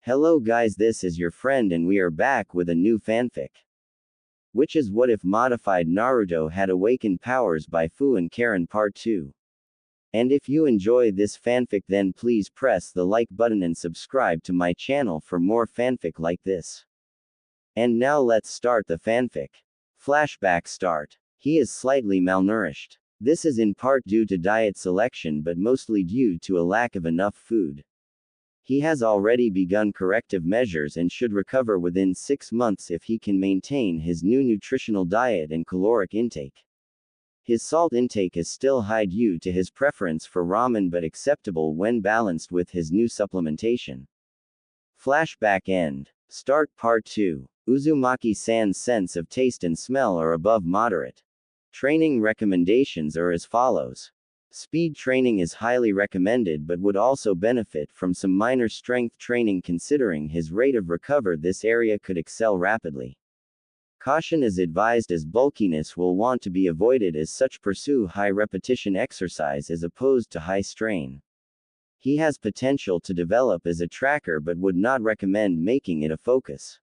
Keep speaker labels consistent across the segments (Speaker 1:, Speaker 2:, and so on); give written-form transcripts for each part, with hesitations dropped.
Speaker 1: Hello guys, this is your friend and we are back with a new fanfic. Which is What If Modified Naruto Had Awakened Powers by Fu and Karin Part 2. And if you enjoy this fanfic, then please press the like button and subscribe to my channel for more fanfic like this. And now let's start the fanfic. Flashback start. He is slightly malnourished. This is in part due to diet selection but mostly due to a lack of enough food. He has already begun corrective measures and should recover within 6 months if he can maintain his new nutritional diet and caloric intake. His salt intake is still high due to his preference for ramen but acceptable when balanced with his new supplementation. Flashback end. Start Part 2. Uzumaki-san's sense of taste and smell are above moderate. Training recommendations are as follows. Speed training is highly recommended but would also benefit from some minor strength training considering his rate of recovery. This area could excel rapidly. Caution is advised as bulkiness will want to be avoided as such pursue high repetition exercise as opposed to high strain. He has potential to develop as a tracker but would not recommend making it a focus.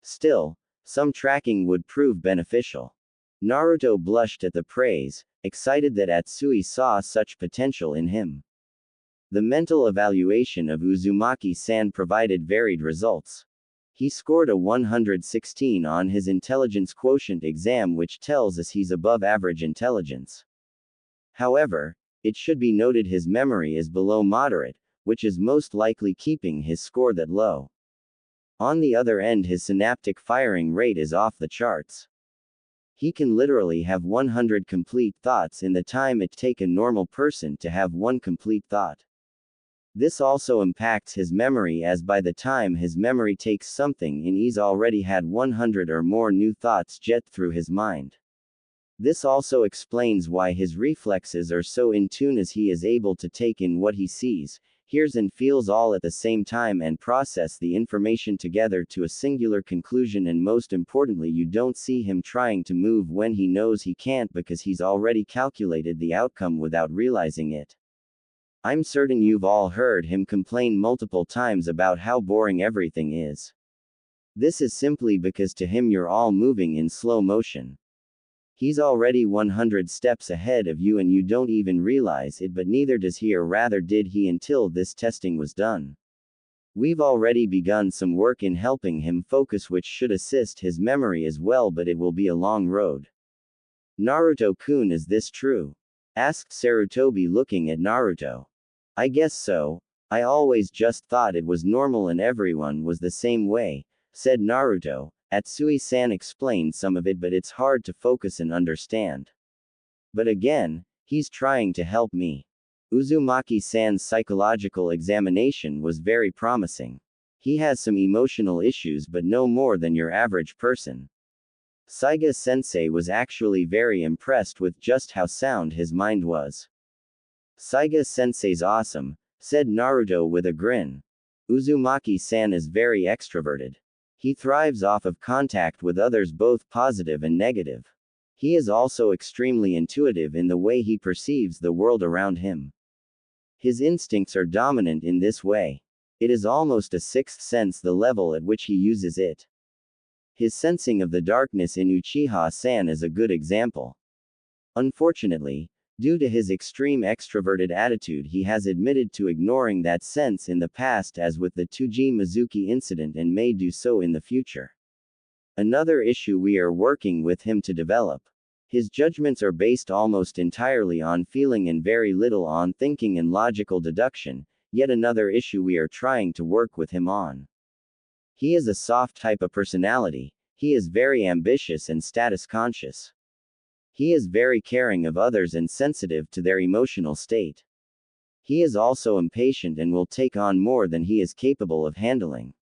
Speaker 1: Still, some tracking would prove beneficial. Naruto blushed at the praise, excited that Atsui saw such potential in him. The mental evaluation of Uzumaki-san provided varied results. He scored a 116 on his intelligence quotient exam, which tells us he's above average intelligence. However, it should be noted his memory is below moderate, which is most likely keeping his score that low. On the other end, his synaptic firing rate is off the charts. He can literally have 100 complete thoughts in the time it takes a normal person to have one complete thought. This also impacts his memory, as by the time his memory takes something in, he's already had 100 or more new thoughts jet through his mind. This also explains why his reflexes are so in tune, as he is able to take in what he sees, hears and feels all at the same time and process the information together to a singular conclusion. And most importantly, you don't see him trying to move when he knows he can't because he's already calculated the outcome without realizing it. I'm certain you've all heard him complain multiple times about how boring everything is. This is simply because to him you're all moving in slow motion. He's already 100 steps ahead of you and you don't even realize it, but neither does he, or rather did he, until this testing was done. We've already begun some work in helping him focus, which should assist his memory as well, but it will be a long road. Naruto-kun, is this true? Asked Sarutobi, looking at Naruto. I guess so. I always just thought it was normal and everyone was the same way, said Naruto. Atsui-san explained some of it, but it's hard to focus and understand. But again, he's trying to help me. Uzumaki-san's psychological examination was very promising. He has some emotional issues but no more than your average person. Saiga-sensei was actually very impressed with just how sound his mind was. Saiga-sensei's awesome, said Naruto with a grin. Uzumaki-san is very extroverted. He thrives off of contact with others, both positive and negative. He is also extremely intuitive in the way he perceives the world around him. His instincts are dominant in this way. It is almost a sixth sense, the level at which he uses it. His sensing of the darkness in Uchiha-san is a good example. Unfortunately, due to his extreme extroverted attitude, he has admitted to ignoring that sense in the past, as with the Tsuji Mizuki incident, and may do so in the future. Another issue we are working with him to develop. His judgments are based almost entirely on feeling and very little on thinking and logical deduction, yet another issue we are trying to work with him on. He is a soft type of personality. He is very ambitious and status conscious. He is very caring of others and sensitive to their emotional state. He is also impatient and will take on more than he is capable of handling.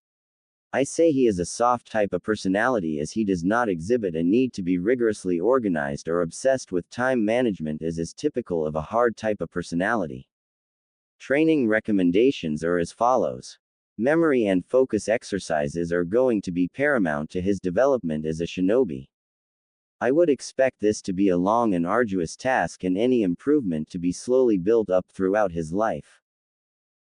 Speaker 1: I say he is a soft type of personality as he does not exhibit a need to be rigorously organized or obsessed with time management, as is typical of a hard type of personality. Training recommendations are as follows. Memory and focus exercises are going to be paramount to his development as a shinobi. I would expect this to be a long and arduous task, and any improvement to be slowly built up throughout his life.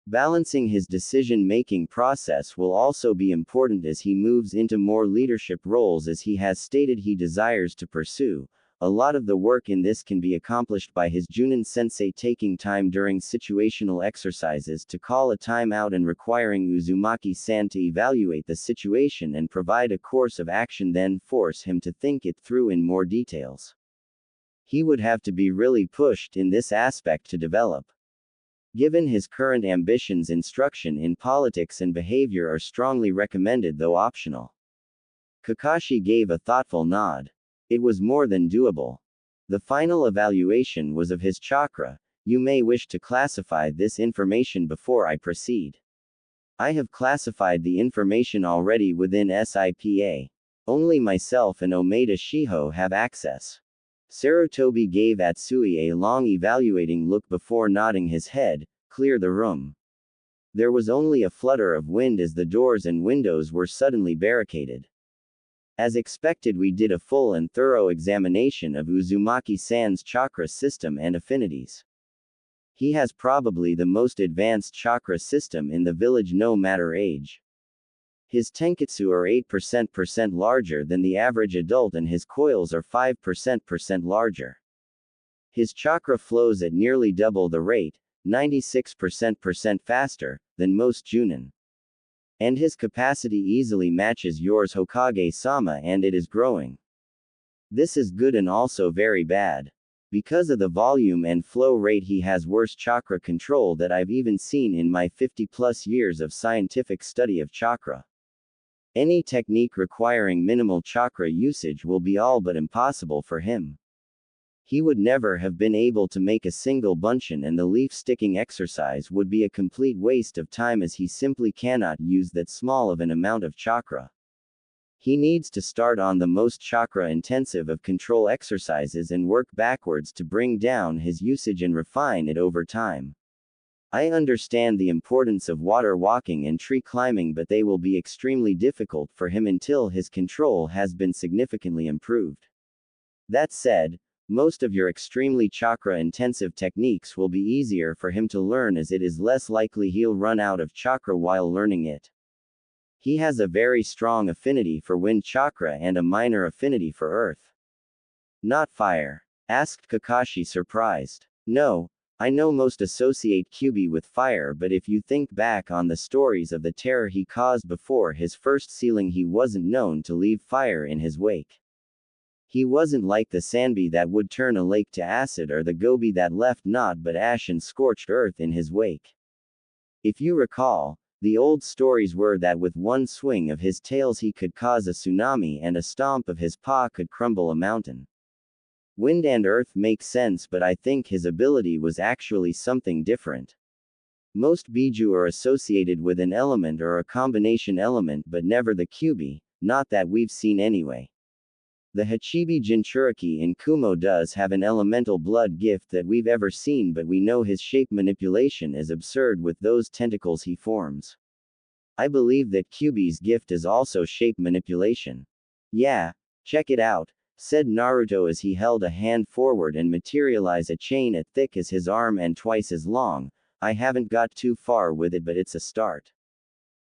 Speaker 1: Balancing his decision-making process will also be important as he moves into more leadership roles as he has stated he desires to pursue. A lot of the work in this can be accomplished by his Junin-sensei taking time during situational exercises to call a timeout and requiring Uzumaki-san to evaluate the situation and provide a course of action, then force him to think it through in more details. He would have to be really pushed in this aspect to develop. Given his current ambitions, instruction in politics and behavior are strongly recommended though optional. Kakashi gave a thoughtful nod. It was more than doable. The final evaluation was of his chakra. You may wish to classify this information before I proceed. I have classified the information already within SIPA. Only myself and Omeda Shiho have access. Sarutobi gave Atsui a long evaluating look before nodding his head. Clear the room. There was only a flutter of wind as the doors and windows were suddenly barricaded. As expected, we did a full and thorough examination of Uzumaki-san's chakra system and affinities. He has probably the most advanced chakra system in the village no matter age. His tenketsu are 8% larger than the average adult and his coils are 5% larger. His chakra flows at nearly double the rate, 96% faster, than most Junin. And his capacity easily matches yours, Hokage-sama, and it is growing. This is good and also very bad. Because of the volume and flow rate, he has worse chakra control that I've even seen in my 50+ years of scientific study of chakra. Any technique requiring minimal chakra usage will be all but impossible for him. He would never have been able to make a single bunshin, and the leaf sticking exercise would be a complete waste of time as he simply cannot use that small of an amount of chakra. He needs to start on the most chakra intensive of control exercises and work backwards to bring down his usage and refine it over time. I understand the importance of water walking and tree climbing, but they will be extremely difficult for him until his control has been significantly improved. That said, most of your extremely chakra-intensive techniques will be easier for him to learn as it is less likely he'll run out of chakra while learning it. He has a very strong affinity for wind chakra and a minor affinity for earth. Not fire? Asked Kakashi, surprised. No. I know most associate Kyuubi with fire, but if you think back on the stories of the terror he caused before his first sealing, he wasn't known to leave fire in his wake. He wasn't like the Sanbi that would turn a lake to acid or the Gobi that left naught but ash and scorched earth in his wake. If you recall, the old stories were that with one swing of his tails he could cause a tsunami and a stomp of his paw could crumble a mountain. Wind and earth make sense, but I think his ability was actually something different. Most Biju are associated with an element or a combination element, but never the Kyuubi, not that we've seen anyway. The Hachibi Jinchuriki in Kumo does have an elemental blood gift that we've ever seen, but we know his shape manipulation is absurd with those tentacles he forms. I believe that Kyuubi's gift is also shape manipulation. Yeah, check it out, said Naruto as he held a hand forward and materialized a chain as thick as his arm and twice as long. I haven't got too far with it, but it's a start.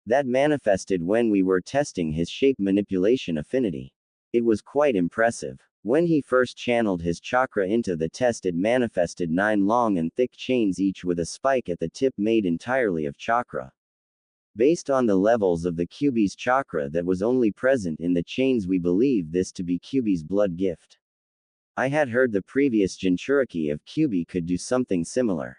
Speaker 1: That manifested when we were testing his shape manipulation affinity. It was quite impressive. When he first channeled his chakra into the test, it manifested 9 long and thick chains, each with a spike at the tip made entirely of chakra. Based on the levels of the Kyuubi's chakra that was only present in the chains, we believe this to be Kyuubi's blood gift. I had heard the previous Jinchuriki of Kyuubi could do something similar.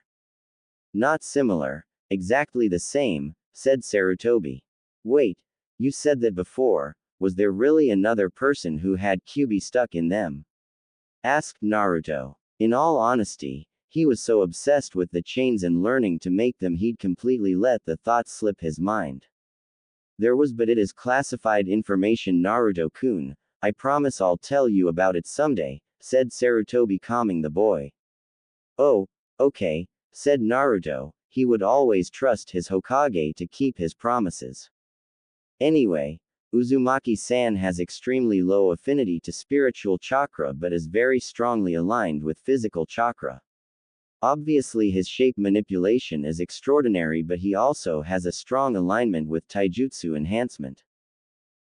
Speaker 1: Not similar, exactly the same, said Sarutobi. Wait, you said that before. Was there really another person who had Kyuubi stuck in them? Asked Naruto. In all honesty, he was so obsessed with the chains and learning to make them he'd completely let the thought slip his mind. There was, but it is classified information, Naruto-kun. I promise I'll tell you about it someday, said Sarutobi, calming the boy. Oh, okay, said Naruto. He would always trust his Hokage to keep his promises. Anyway, Uzumaki-san has extremely low affinity to spiritual chakra but is very strongly aligned with physical chakra. Obviously his shape manipulation is extraordinary, but he also has a strong alignment with taijutsu enhancement.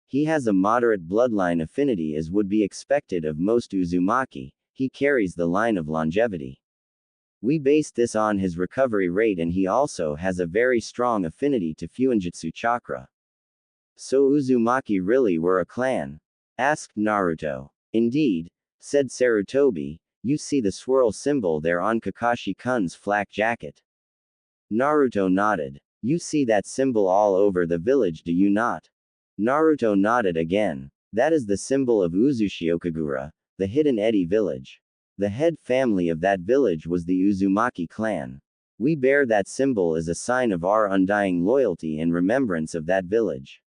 Speaker 1: He has a moderate bloodline affinity as would be expected of most Uzumaki. He carries the line of longevity. We based this on his recovery rate, and he also has a very strong affinity to Fuinjutsu chakra. So Uzumaki really were a clan? Asked Naruto. Indeed, said Sarutobi, you see the swirl symbol there on Kakashi-kun's flak jacket. Naruto nodded. You see that symbol all over the village, do you not? Naruto nodded again. That is the symbol of Uzushiokagura, the hidden Edi village. The head family of that village was the Uzumaki clan. We bear that symbol as a sign of our undying loyalty and remembrance of that village.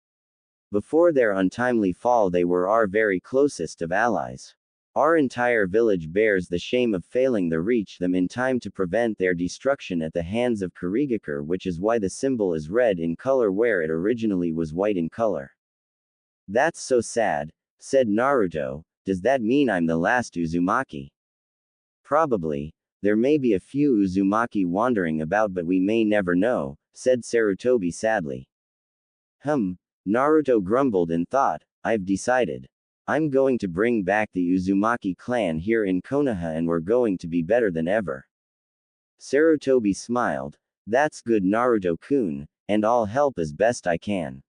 Speaker 1: Before their untimely fall, they were our very closest of allies. Our entire village bears the shame of failing to reach them in time to prevent their destruction at the hands of Kurigakure, which is why the symbol is red in color where it originally was white in color. That's so sad, said Naruto. Does that mean I'm the last Uzumaki? Probably. There may be a few Uzumaki wandering about, but we may never know, said Sarutobi sadly. Naruto grumbled and thought, I've decided. I'm going to bring back the Uzumaki clan here in Konoha, and we're going to be better than ever. Sarutobi smiled. That's good, Naruto-kun, and I'll help as best I can.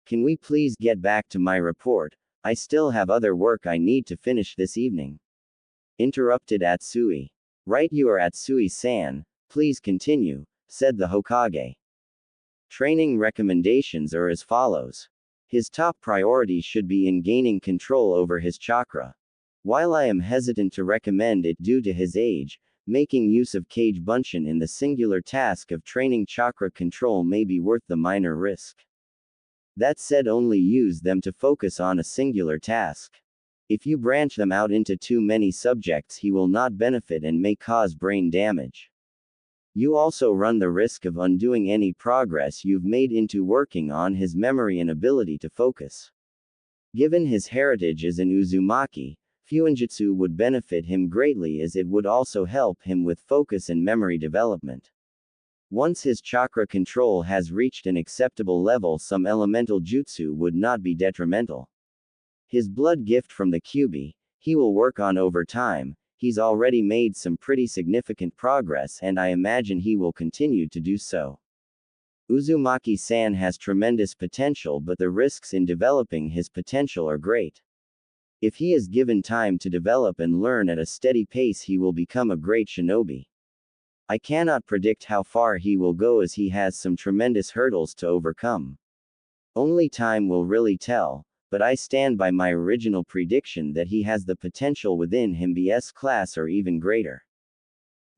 Speaker 1: Can we please get back to my report? I still have other work I need to finish this evening. Interrupted Atsui. Right, you are Atsui-san. Please continue, said the Hokage. Training recommendations are as follows. His top priority should be in gaining control over his chakra. While I am hesitant to recommend it due to his age, making use of Kage Bunshin in the singular task of training chakra control may be worth the minor risk. That said, only use them to focus on a singular task. If you branch them out into too many subjects, he will not benefit and may cause brain damage. You also run the risk of undoing any progress you've made into working on his memory and ability to focus. Given his heritage as an Uzumaki, Fuinjutsu would benefit him greatly, as it would also help him with focus and memory development. Once his chakra control has reached an acceptable level, some elemental jutsu would not be detrimental. His blood gift from the Kyuubi, he will work on over time. He's already made some pretty significant progress, and I imagine he will continue to do so. Uzumaki-san has tremendous potential, but the risks in developing his potential are great. If he is given time to develop and learn at a steady pace, he will become a great shinobi. I cannot predict how far he will go, as he has some tremendous hurdles to overcome. Only time will really tell. But I stand by my original prediction that he has the potential within him, be S-class or even greater.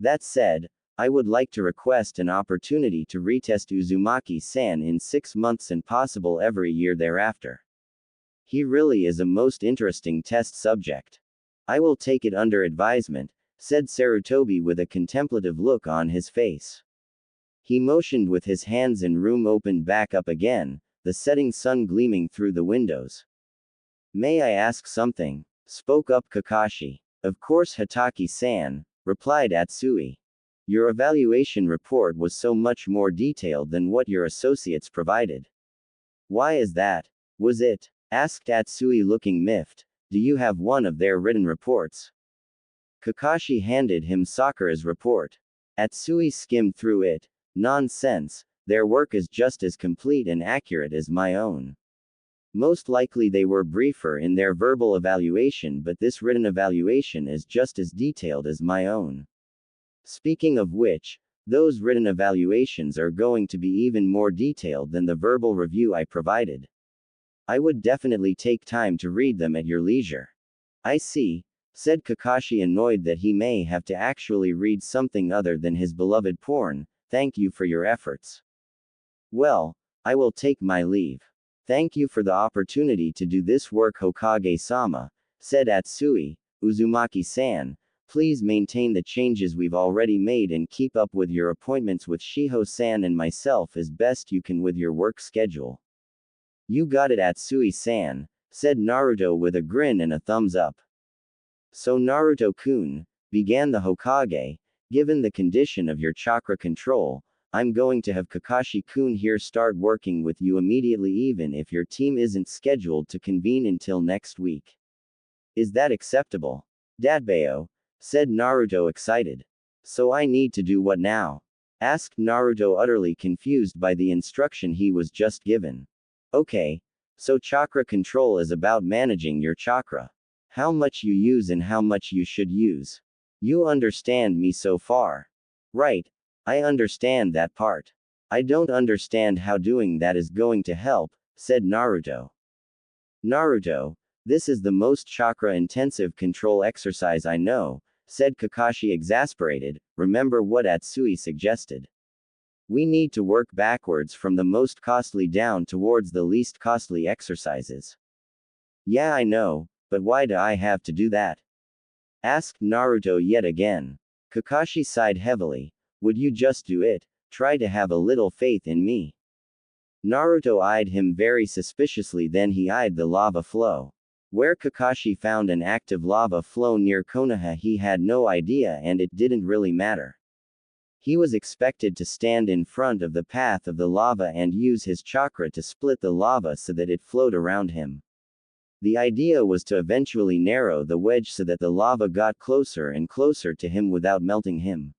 Speaker 1: That said, I would like to request an opportunity to retest Uzumaki-san in 6 months and possible every year thereafter. He really is a most interesting test subject. I will take it under advisement, said Sarutobi with a contemplative look on his face. He motioned with his hands and room opened back up again, the setting sun gleaming through the windows. May I ask something? Spoke up Kakashi. Of course, Hataki-san, replied Atsui. Your evaluation report was so much more detailed than what your associates provided. Why is that? Was it? Asked Atsui looking miffed. Do you have one of their written reports? Kakashi handed him Sakura's report. Atsui skimmed through it. Nonsense. Their work is just as complete and accurate as my own. Most likely they were briefer in their verbal evaluation, but this written evaluation is just as detailed as my own. Speaking of which, those written evaluations are going to be even more detailed than the verbal review I provided. I would definitely take time to read them at your leisure. I see, said Kakashi, annoyed that he may have to actually read something other than his beloved porn. Thank you for your efforts. Well, I will take my leave. Thank you for the opportunity to do this work, Hokage-sama, said Atsui. Uzumaki-san, please maintain the changes we've already made and keep up with your appointments with Shiho-san and myself as best you can with your work schedule. You got it, Atsui-san, said Naruto with a grin and a thumbs up. So Naruto-kun, began the Hokage, Given the condition of your chakra control, I'm going to have Kakashi-kun here start working with you immediately even if your team isn't scheduled to convene until next week. Is that acceptable? Datbeo, said Naruto excited. So I need to do what now? Asked Naruto utterly confused by the instruction he was just given. Okay. So chakra control is about managing your chakra. How much you use and how much you should use. You understand me so far? Right. I understand that part. I don't understand how doing that is going to help, said Naruto. Naruto, this is the most chakra-intensive control exercise I know, said Kakashi exasperated. Remember what Atsui suggested. We need to work backwards from the most costly down towards the least costly exercises. Yeah, I know, but why do I have to do that? Asked Naruto yet again. Kakashi sighed heavily. Would you just do it? Try to have a little faith in me. Naruto eyed him very suspiciously, then he eyed the lava flow. Where Kakashi found an active lava flow near Konoha he had no idea, and it didn't really matter. He was expected to stand in front of the path of the lava and use his chakra to split the lava so that it flowed around him. The idea was to eventually narrow the wedge so that the lava got closer and closer to him without melting him.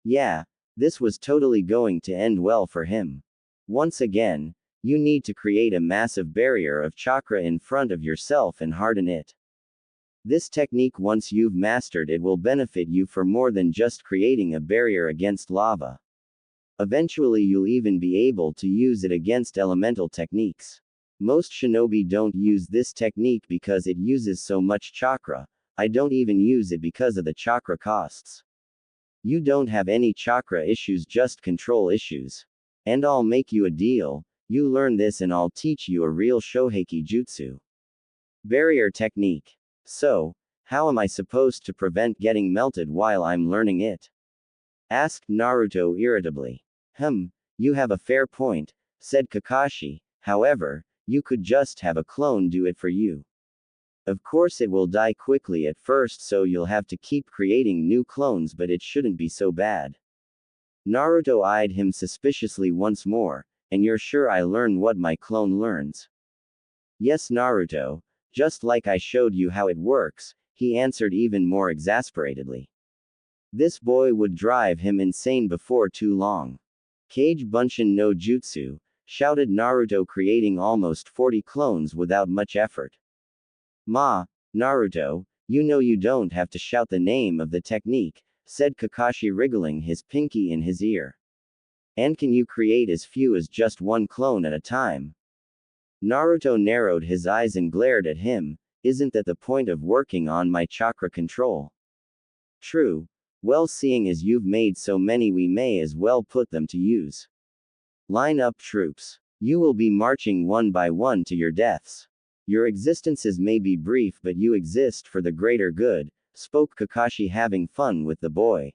Speaker 1: Yeah, this was totally going to end well for him. Once again, you need to create a massive barrier of chakra in front of yourself and harden it. This technique, once you've mastered it, will benefit you for more than just creating a barrier against lava. Eventually you'll even be able to use it against elemental techniques. Most shinobi don't use this technique because it uses so much chakra. I don't even use it because of the chakra costs. You don't have any chakra issues, just control issues. And I'll make you a deal. You learn this and I'll teach you a real Shoheki Jutsu. Barrier technique. So, how am I supposed to prevent getting melted while I'm learning it? Asked Naruto irritably. You have a fair point, said Kakashi. However, you could just have a clone do it for you. Of course it will die quickly at first, so you'll have to keep creating new clones, but it shouldn't be so bad. Naruto eyed him suspiciously once more. And you're sure I learn what my clone learns? Yes, Naruto, just like I showed you how it works, he answered even more exasperatedly. This boy would drive him insane before too long. Kage Bunshin no Jutsu, shouted Naruto, creating almost 40 clones without much effort. Naruto, you know you don't have to shout the name of the technique, said Kakashi, wriggling his pinky in his ear. And can you create as few as just one clone at a time? Naruto narrowed his eyes and glared at him. Isn't that the point of working on my chakra control? True. Well, seeing as you've made so many, we may as well put them to use. Line up, troops. You will be marching one by one to your deaths. Your existences may be brief, but you exist for the greater good, spoke Kakashi, having fun with the boy.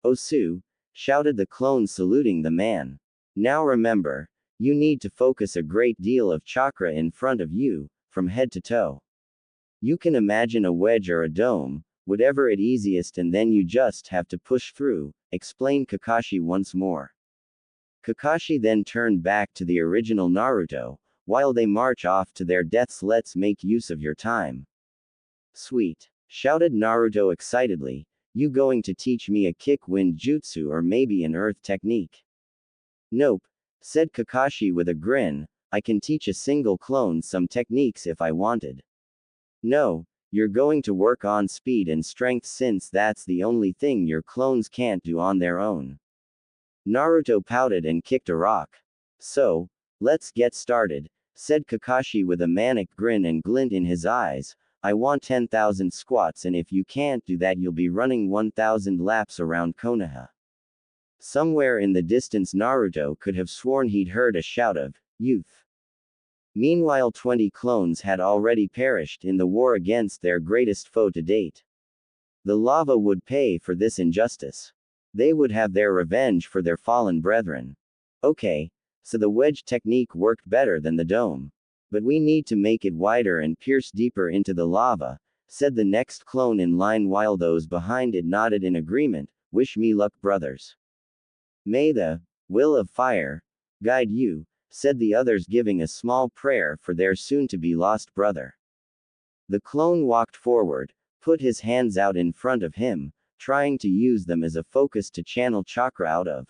Speaker 1: Osu, shouted the clone, saluting the man. Now remember, you need to focus a great deal of chakra in front of you, from head to toe. You can imagine a wedge or a dome, whatever it easiest, and then you just have to push through, explained Kakashi once more. Kakashi then turned back to the original Naruto. While they march off to their deaths, let's make use of your time. Sweet, shouted Naruto excitedly. You going to teach me a kick-wind jutsu or maybe an earth technique? Nope, said Kakashi with a grin. I can teach a single clone some techniques if I wanted. No, you're going to work on speed and strength, since that's the only thing your clones can't do on their own. Naruto pouted and kicked a rock. So, let's get started, said Kakashi with a manic grin and glint in his eyes. I want 10,000 squats, and if you can't do that, you'll be running 1,000 laps around Konoha. Somewhere in the distance, Naruto could have sworn he'd heard a shout of, "Youth!" Meanwhile, 20 clones had already perished in the war against their greatest foe to date. The lava would pay for this injustice. They would have their revenge for their fallen brethren. Okay, so the wedge technique worked better than the dome. But we need to make it wider and pierce deeper into the lava, said the next clone in line, while those behind it nodded in agreement. Wish me luck, brothers. May the will of fire guide you, said the others, giving a small prayer for their soon-to-be lost brother. The clone walked forward, put his hands out in front of him, trying to use them as a focus to channel chakra out of.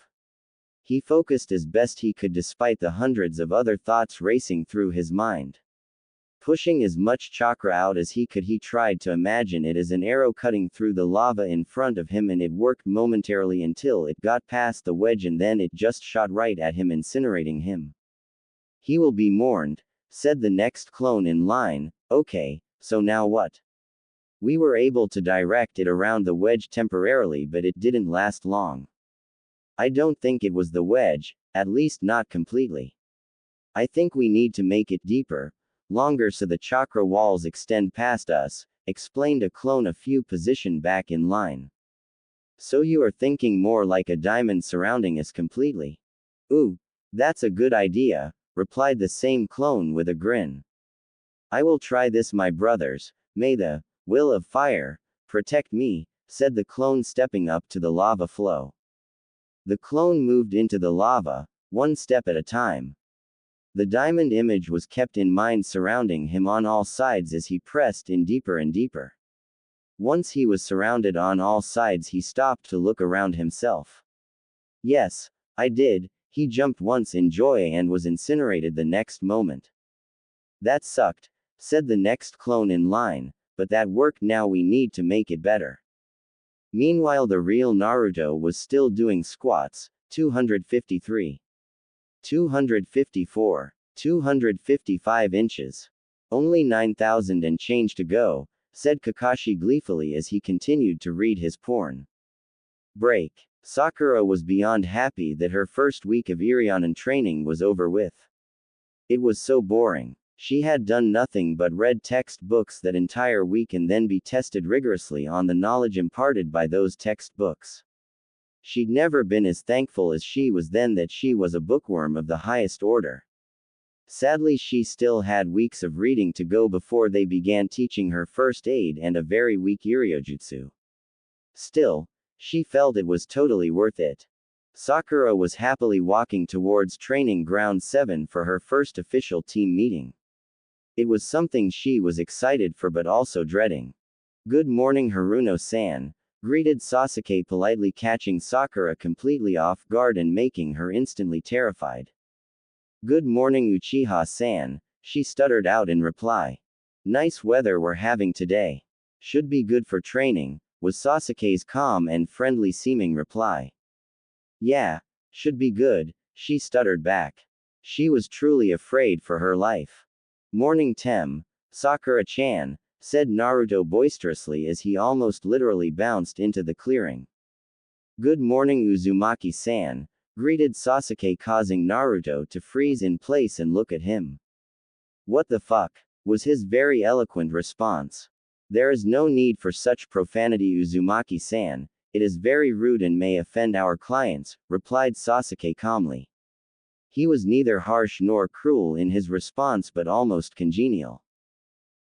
Speaker 1: He focused as best he could despite the hundreds of other thoughts racing through his mind. Pushing as much chakra out as he could, he tried to imagine it as an arrow cutting through the lava in front of him, and it worked momentarily until it got past the wedge, and then it just shot right at him, incinerating him. He will be mourned, said the next clone in line. Okay, so now what? We were able to direct it around the wedge temporarily, but it didn't last long. I don't think it was the wedge, at least not completely. I think we need to make it deeper, longer, so the chakra walls extend past us, explained a clone a few position back in line. So you are thinking more like a diamond surrounding us completely? Ooh, that's a good idea, replied the same clone with a grin. I will try this, my brothers. May the will of fire protect me, said the clone, stepping up to the lava flow. The clone moved into the lava, one step at a time. The diamond image was kept in mind, surrounding him on all sides as he pressed in deeper and deeper. Once he was surrounded on all sides, he stopped to look around himself. Yes, I did. He jumped once in joy and was incinerated the next moment. That sucked, said the next clone in line, but that worked. Now we need to make it better. Meanwhile, the real Naruto was still doing squats. 253. 254. 255 inches. Only 9,000 and change to go, said Kakashi gleefully as he continued to read his porn. Break. Sakura was beyond happy that her first week of Irionen training was over with. It was so boring. She had done nothing but read textbooks that entire week and then be tested rigorously on the knowledge imparted by those textbooks. She'd never been as thankful as she was then that she was a bookworm of the highest order. Sadly, she still had weeks of reading to go before they began teaching her first aid and a very weak Iryojutsu. Still, she felt it was totally worth it. Sakura was happily walking towards Training Ground 7 for her first official team meeting. It was something she was excited for but also dreading. Good morning, Haruno-san, greeted Sasuke politely, catching Sakura completely off guard and making her instantly terrified. Good morning, Uchiha-san, she stuttered out in reply. Nice weather we're having today. Should be good for training, was Sasuke's calm and friendly seeming reply. Yeah, should be good, she stuttered back. She was truly afraid for her life. Morning, Tem, Sakura-chan, said Naruto boisterously as he almost literally bounced into the clearing. Good morning, Uzumaki-san, greeted Sasuke, causing Naruto to freeze in place and look at him. What the fuck, was his very eloquent response. There is no need for such profanity, Uzumaki-san, it is very rude and may offend our clients, replied Sasuke calmly. He was neither harsh nor cruel in his response but almost congenial.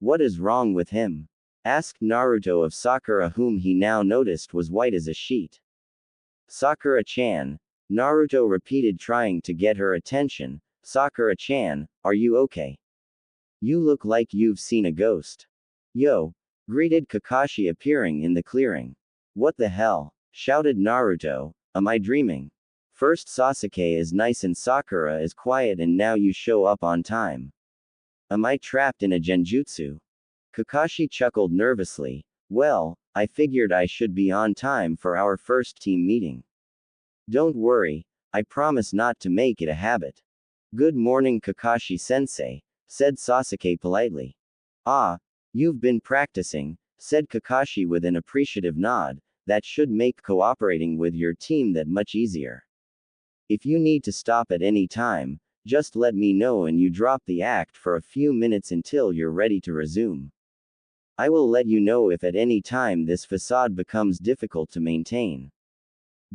Speaker 1: What is wrong with him? Asked Naruto of Sakura, whom he now noticed was white as a sheet. Sakura-chan, Naruto repeated, trying to get her attention. Sakura-chan, are you okay? You look like you've seen a ghost. Yo, greeted Kakashi, appearing in the clearing. What the hell? Shouted Naruto, am I dreaming? First Sasuke is nice and Sakura is quiet, and now you show up on time. Am I trapped in a genjutsu? Kakashi chuckled nervously. Well, I figured I should be on time for our first team meeting. Don't worry, I promise not to make it a habit. Good morning, Kakashi-sensei, said Sasuke politely. Ah, you've been practicing, said Kakashi with an appreciative nod. That should make cooperating with your team that much easier. If you need to stop at any time, just let me know and you drop the act for a few minutes until you're ready to resume. I will let you know if at any time this facade becomes difficult to maintain.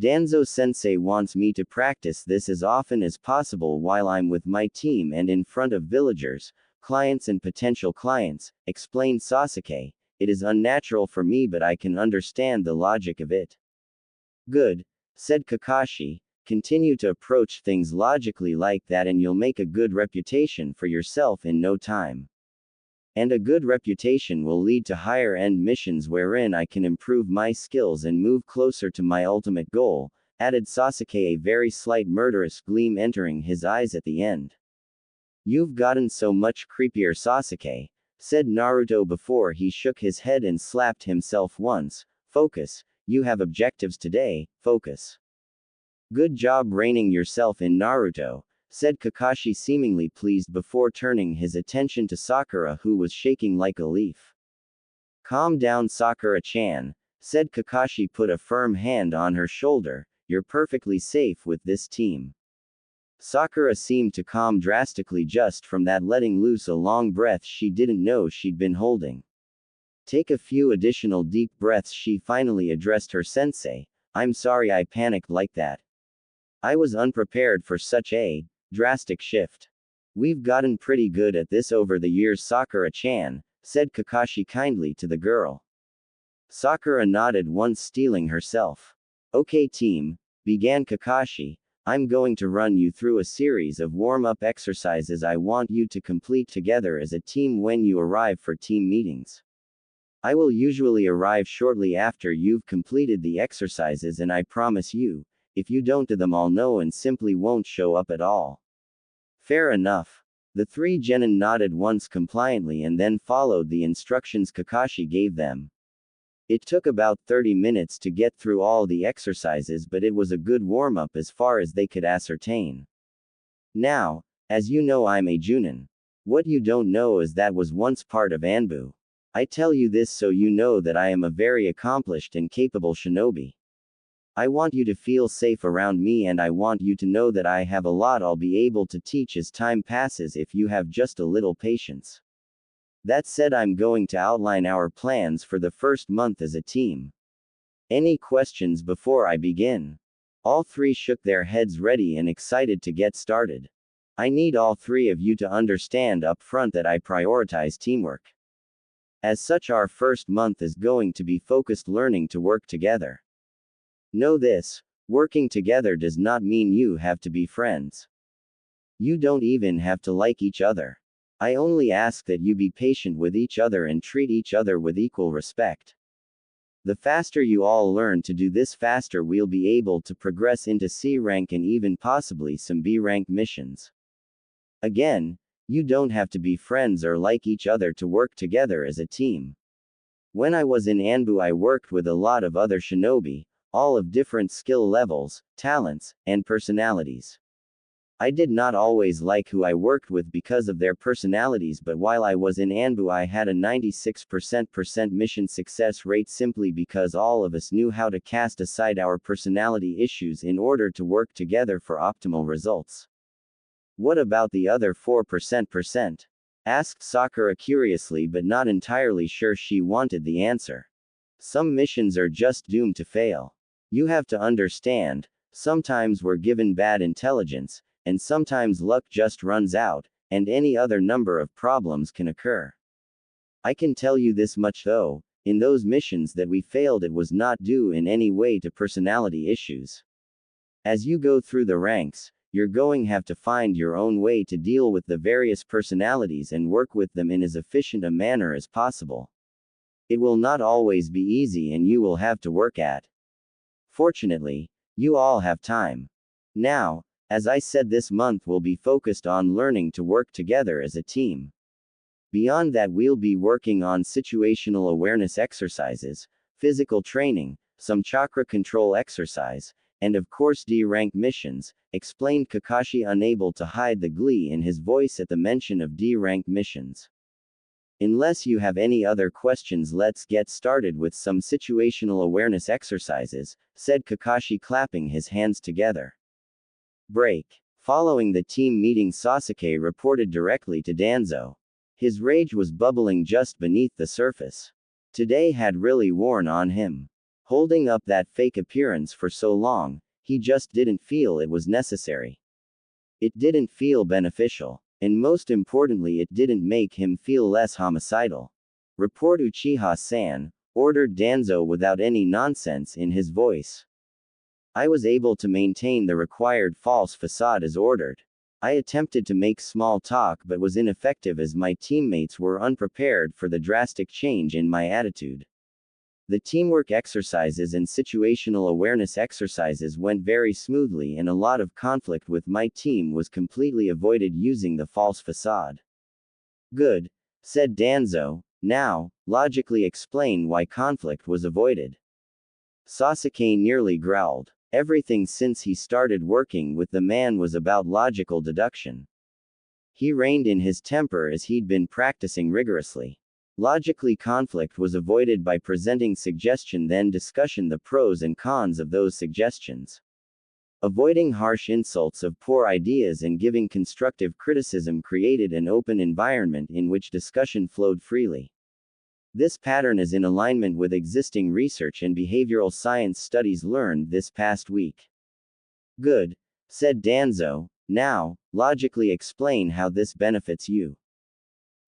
Speaker 1: Danzo-sensei wants me to practice this as often as possible while I'm with my team and in front of villagers, clients and potential clients, explained Sasuke. It is unnatural for me but I can understand the logic of it. Good, said Kakashi, continue to approach things logically like that and you'll make a good reputation for yourself in no time. And a good reputation will lead to higher end missions wherein I can improve my skills and move closer to my ultimate goal, added Sasuke, a very slight murderous gleam entering his eyes at the end. You've gotten so much creepier, Sasuke, said Naruto before he shook his head and slapped himself once. Focus, you have objectives today, focus. Good job reining yourself in, Naruto, said Kakashi, seemingly pleased before turning his attention to Sakura, who was shaking like a leaf. Calm down, Sakura-chan, said Kakashi, put a firm hand on her shoulder, you're perfectly safe with this team. Sakura seemed to calm drastically just from that, letting loose a long breath she didn't know she'd been holding. Take a few additional deep breaths, she finally addressed her sensei. I'm sorry I panicked like that. I was unprepared for such a drastic shift. We've gotten pretty good at this over the years, Sakura-chan, said Kakashi kindly to the girl. Sakura nodded once, steeling herself. Okay team, began Kakashi, I'm going to run you through a series of warm-up exercises I want you to complete together as a team when you arrive for team meetings. I will usually arrive shortly after you've completed the exercises, and I promise you, if you don't do them, I'll know and simply won't show up at all. Fair enough. The three genin nodded once compliantly and then followed the instructions Kakashi gave them. It took about 30 minutes to get through all the exercises, but it was a good warm-up as far as they could ascertain. Now, as you know, I'm a Junin. What you don't know is that was once part of Anbu. I tell you this so you know that I am a very accomplished and capable shinobi. I want you to feel safe around me, and I want you to know that I have a lot I'll be able to teach as time passes if you have just a little patience. That said, I'm going to outline our plans for the first month as a team. Any questions before I begin? All three shook their heads, ready and excited to get started. I need all three of you to understand up front that I prioritize teamwork. As such, our first month is going to be focused learning to work together. Know this, working together does not mean you have to be friends. You don't even have to like each other. I only ask that you be patient with each other and treat each other with equal respect. The faster you all learn to do this, faster we'll be able to progress into C rank and even possibly some B rank missions. Again, you don't have to be friends or like each other to work together as a team. When I was in Anbu, I worked with a lot of other shinobi, all of different skill levels, talents, and personalities. I did not always like who I worked with because of their personalities, but while I was in Anbu, I had a 96% mission success rate simply because all of us knew how to cast aside our personality issues in order to work together for optimal results. What about the other 4%? Asked Sakura curiously, but not entirely sure she wanted the answer. Some missions are just doomed to fail. You have to understand, sometimes we're given bad intelligence, and sometimes luck just runs out, and any other number of problems can occur. I can tell you this much though, in those missions that we failed, it was not due in any way to personality issues. As you go through the ranks, you're going to have to find your own way to deal with the various personalities and work with them in as efficient a manner as possible. It will not always be easy, and you will have to work at. Fortunately, you all have time. Now, as I said, this month will be focused on learning to work together as a team. Beyond that, we'll be working on situational awareness exercises, physical training, some chakra control exercise, and of course D-rank missions, explained Kakashi, unable to hide the glee in his voice at the mention of D-rank missions. Unless you have any other questions, let's get started with some situational awareness exercises, said Kakashi, clapping his hands together. Break. Following the team meeting, Sasuke reported directly to Danzo. His rage was bubbling just beneath the surface. Today had really worn on him. Holding up that fake appearance for so long, he just didn't feel it was necessary. It didn't feel beneficial. And most importantly, it didn't make him feel less homicidal. Report Uchiha-san, ordered Danzo without any nonsense in his voice. I was able to maintain the required false facade as ordered. I attempted to make small talk but was ineffective as my teammates were unprepared for the drastic change in my attitude. The teamwork exercises and situational awareness exercises went very smoothly, and a lot of conflict with my team was completely avoided using the false facade. Good, said Danzo. Now, logically explain why conflict was avoided. Sasuke nearly growled. Everything since he started working with the man was about logical deduction. He reined in his temper as he'd been practicing rigorously. Logically, conflict was avoided by presenting suggestion, then discussion the pros and cons of those suggestions. Avoiding harsh insults of poor ideas and giving constructive criticism created an open environment in which discussion flowed freely. This pattern is in alignment with existing research and behavioral science studies learned this past week. Good, said Danzo. Now, logically explain how this benefits you.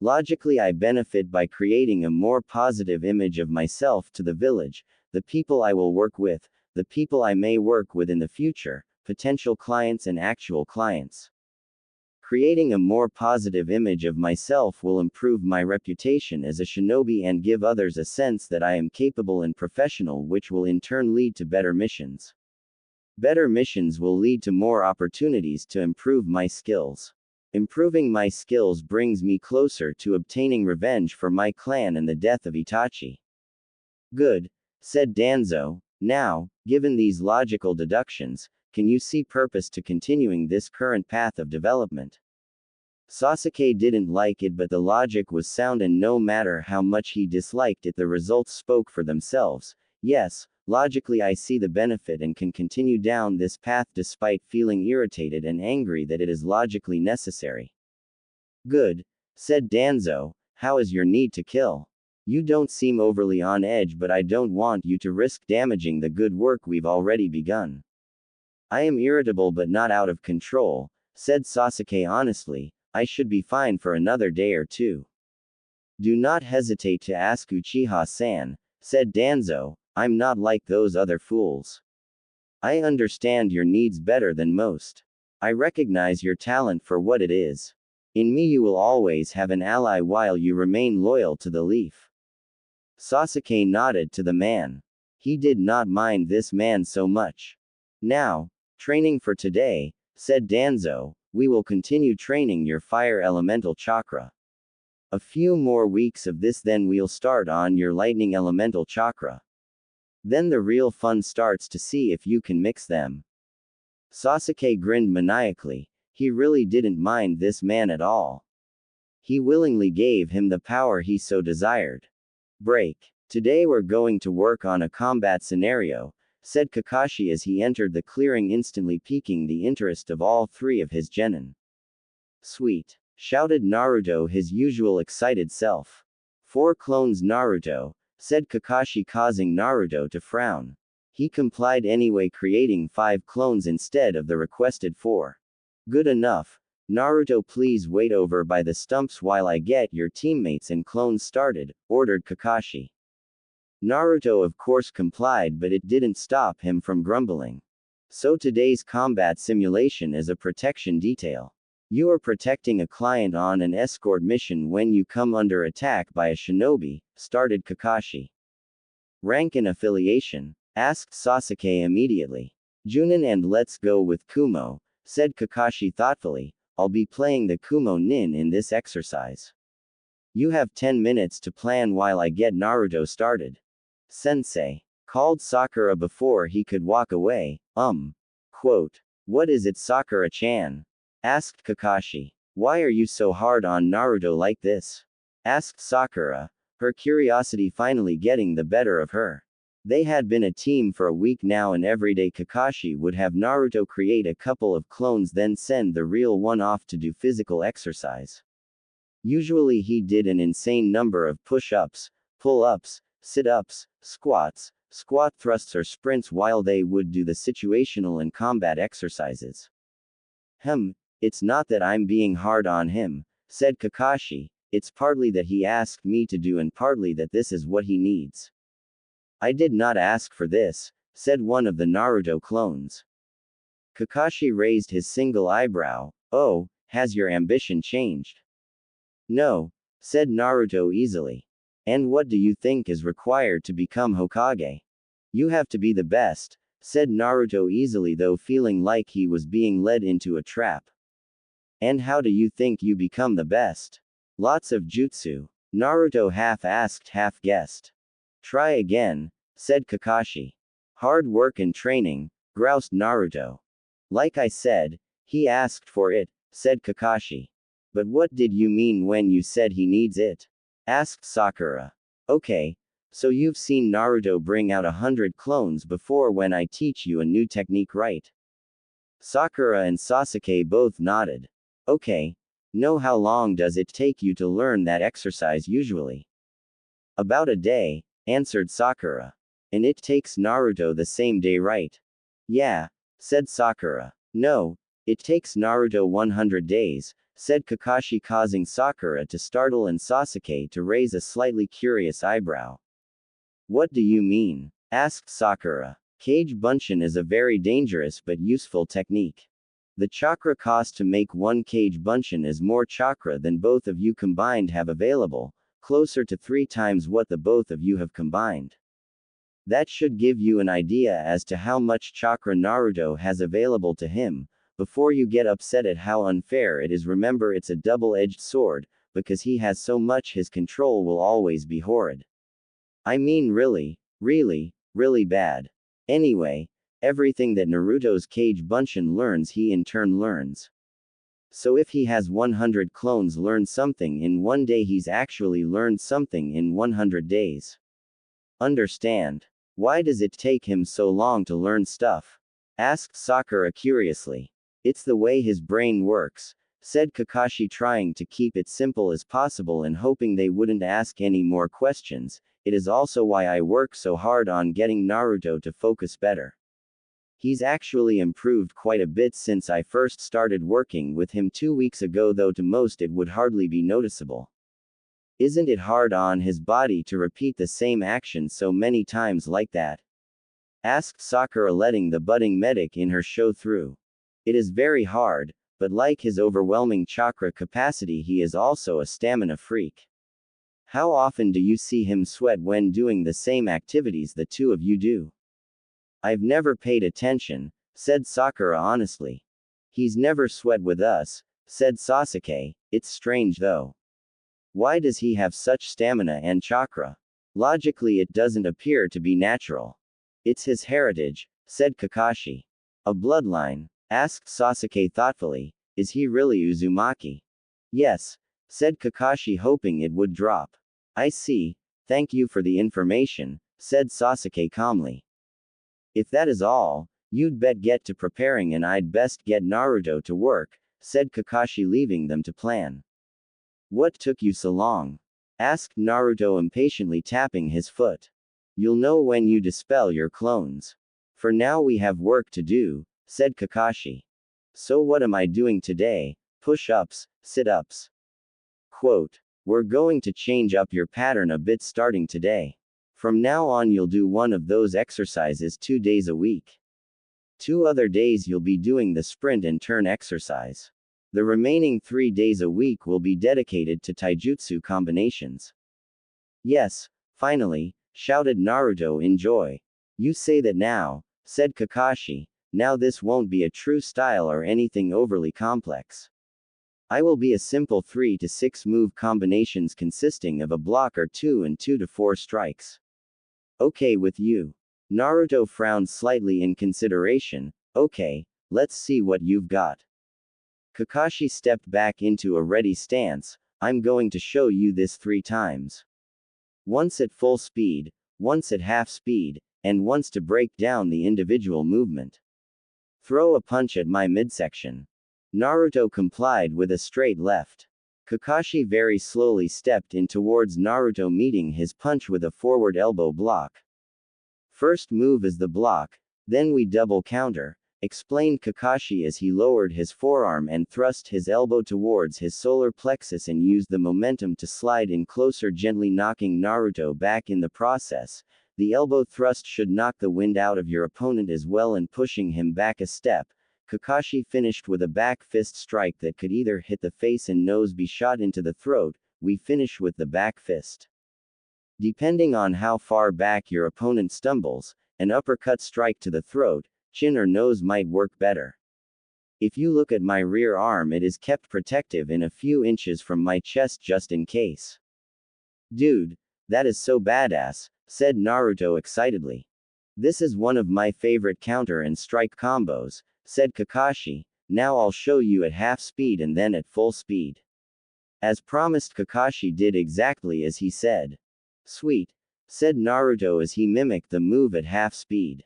Speaker 1: Logically, I benefit by creating a more positive image of myself to the village, the people I will work with, the people I may work with in the future, potential clients and actual clients. Creating a more positive image of myself will improve my reputation as a shinobi and give others a sense that I am capable and professional, which will in turn lead to better missions. Better missions will lead to more opportunities to improve my skills. Improving my skills brings me closer to obtaining revenge for my clan and the death of Itachi. Good, said Danzo. Now, given these logical deductions, can you see purpose to continuing this current path of development? Sasuke didn't like it, but the logic was sound, and no matter how much he disliked it, the results spoke for themselves. Yes, logically I see the benefit and can continue down this path despite feeling irritated and angry that it is logically necessary. Good, said Danzo. How is your need to kill? You don't seem overly on edge, but I don't want you to risk damaging the good work we've already begun. I am irritable but not out of control, said Sasuke honestly. I should be fine for another day or two. Do not hesitate to ask Uchiha-san, said Danzo. I'm not like those other fools. I understand your needs better than most. I recognize your talent for what it is. In me you will always have an ally while you remain loyal to the leaf. Sasuke nodded to the man. He did not mind this man so much. Now, training for today, said Danzo. We will continue training your fire elemental chakra. A few more weeks of this, then we'll start on your lightning elemental chakra. Then the real fun starts to see if you can mix them. Sasuke grinned maniacally. He really didn't mind this man at all. He willingly gave him the power he so desired. Break. Today we're going to work on a combat scenario, said Kakashi as he entered the clearing, instantly piquing the interest of all three of his genin. Sweet, shouted Naruto, his usual excited self. 4 clones Naruto, said Kakashi, causing Naruto to frown. He complied anyway, creating 5 clones instead of the requested 4. Good enough. Naruto, please wait over by the stumps while I get your teammates and clones started, ordered Kakashi. Naruto of course complied, but it didn't stop him from grumbling. So today's combat simulation is a protection detail. You are protecting a client on an escort mission when you come under attack by a shinobi, started Kakashi. Rank and affiliation? Asked Sasuke immediately. Junin and let's go with Kumo, said Kakashi thoughtfully. I'll be playing the Kumo nin in this exercise. You have 10 minutes to plan while I get Naruto started. Sensei, called Sakura before he could walk away. Quote. What is it, Sakura-chan? Asked Kakashi. Why are you so hard on Naruto like this? Asked Sakura, her curiosity finally getting the better of her. They had been a team for a week now, and every day Kakashi would have Naruto create a couple of clones, then send the real one off to do physical exercise. Usually he did an insane number of push-ups, pull-ups, sit-ups, squats, squat thrusts or sprints while they would do the situational and combat exercises. It's not that I'm being hard on him, said Kakashi. It's partly that he asked me to do and partly that this is what he needs. I did not ask for this, said one of the Naruto clones. Kakashi raised his single eyebrow. Oh, has your ambition changed? No, said Naruto easily. And what do you think is required to become Hokage? You have to be the best, said Naruto easily, though feeling like he was being led into a trap. And how do you think you become the best? Lots of jutsu. Naruto half asked, half guessed. Try again, said Kakashi. Hard work and training, groused Naruto. Like I said, he asked for it, said Kakashi. But what did you mean when you said he needs it? Asked Sakura. Okay, so you've seen Naruto bring out 100 clones before when I teach you a new technique, right? Sakura and Sasuke both nodded. Okay. Know how long does it take you to learn that exercise usually? About a day, answered Sakura. And it takes Naruto the same day, right? Yeah, said Sakura. No, it takes Naruto 100 days, said Kakashi, causing Sakura to startle and Sasuke to raise a slightly curious eyebrow. What do you mean? Asked Sakura. Cage Bunshin is a very dangerous but useful technique. The chakra cost to make one Cage Bunshin is more chakra than both of you combined have available, closer to 3 times what the both of you have combined. That should give you an idea as to how much chakra Naruto has available to him. Before you get upset at how unfair it is, remember it's a double-edged sword, because he has so much his control will always be horrid. I mean really, really bad. Anyway, everything that Naruto's Cage Bunshin learns he in turn learns. So if he has 100 clones learn something in one day, he's actually learned something in 100 days. Understand? Why does it take him so long to learn stuff? Asked Sakura curiously. It's the way his brain works, said Kakashi, trying to keep it simple as possible and hoping they wouldn't ask any more questions. It is also why I work so hard on getting Naruto to focus better. He's actually improved quite a bit since I first started working with him 2 weeks ago, though to most it would hardly be noticeable. Isn't it hard on his body to repeat the same action so many times like that? Asked Sakura, letting the budding medic in her show through. It is very hard, but like his overwhelming chakra capacity, he is also a stamina freak. How often do you see him sweat when doing the same activities the two of you do? I've never paid attention, said Sakura honestly. He's never sweat with us, said Sasuke. It's strange though. Why does he have such stamina and chakra? Logically it doesn't appear to be natural. It's his heritage, said Kakashi. A bloodline? Asked Sasuke thoughtfully. Is he really Uzumaki? Yes, said Kakashi, hoping it would drop. I see, thank you for the information, said Sasuke calmly. If that is all, you'd bet get to preparing and I'd best get Naruto to work, said Kakashi, leaving them to plan. What took you so long? Asked Naruto impatiently, tapping his foot. You'll know when you dispel your clones. For now we have work to do, said Kakashi. So what am I doing today? Push-ups, sit-ups. Quote. We're going to change up your pattern a bit starting today. From now on you'll do one of those exercises 2 days a week. 2 other days you'll be doing the sprint and turn exercise. The remaining 3 days a week will be dedicated to taijutsu combinations. Yes, finally, shouted Naruto in joy. You say that now, said Kakashi. Now this won't be a true style or anything overly complex. I will be a simple 3 to 6 move combinations consisting of a block or 2 and 2 to 4 strikes. Okay with you? Naruto frowned slightly in consideration. Okay, let's see what you've got. Kakashi stepped back into a ready stance. I'm going to show you this 3 times. Once at full speed, once at half speed, and once to break down the individual movement. Throw a punch at my midsection. Naruto complied with a straight left. Kakashi very slowly stepped in towards Naruto, meeting his punch with a forward elbow block. First move is the block, then we double counter, explained Kakashi as he lowered his forearm and thrust his elbow towards his solar plexus and used the momentum to slide in closer, gently knocking Naruto back in the process. The elbow thrust should knock the wind out of your opponent as well and pushing him back a step. Kakashi finished with a back fist strike that could either hit the face and nose be shot into the throat. We finish with the back fist. Depending on how far back your opponent stumbles, an uppercut strike to the throat, chin or nose might work better. If you look at my rear arm, it is kept protective in a few inches from my chest just in case. Dude, that is so badass, said Naruto excitedly. This is one of my favorite counter and strike combos, said Kakashi. Now I'll show you at half speed and then at full speed. As promised, Kakashi did exactly as he said. Sweet, said Naruto as he mimicked the move at half speed.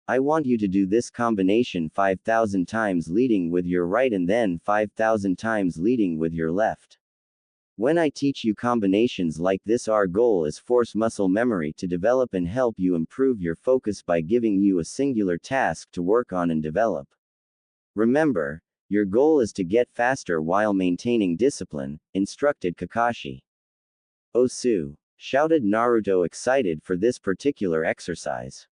Speaker 1: I want you to do this combination 5,000 times leading with your right and then 5,000 times leading with your left. When I teach you combinations like this, our goal is force muscle memory to develop and help you improve your focus by giving you a singular task to work on and develop. Remember, your goal is to get faster while maintaining discipline, instructed Kakashi. Osu, shouted Naruto, excited for this particular exercise.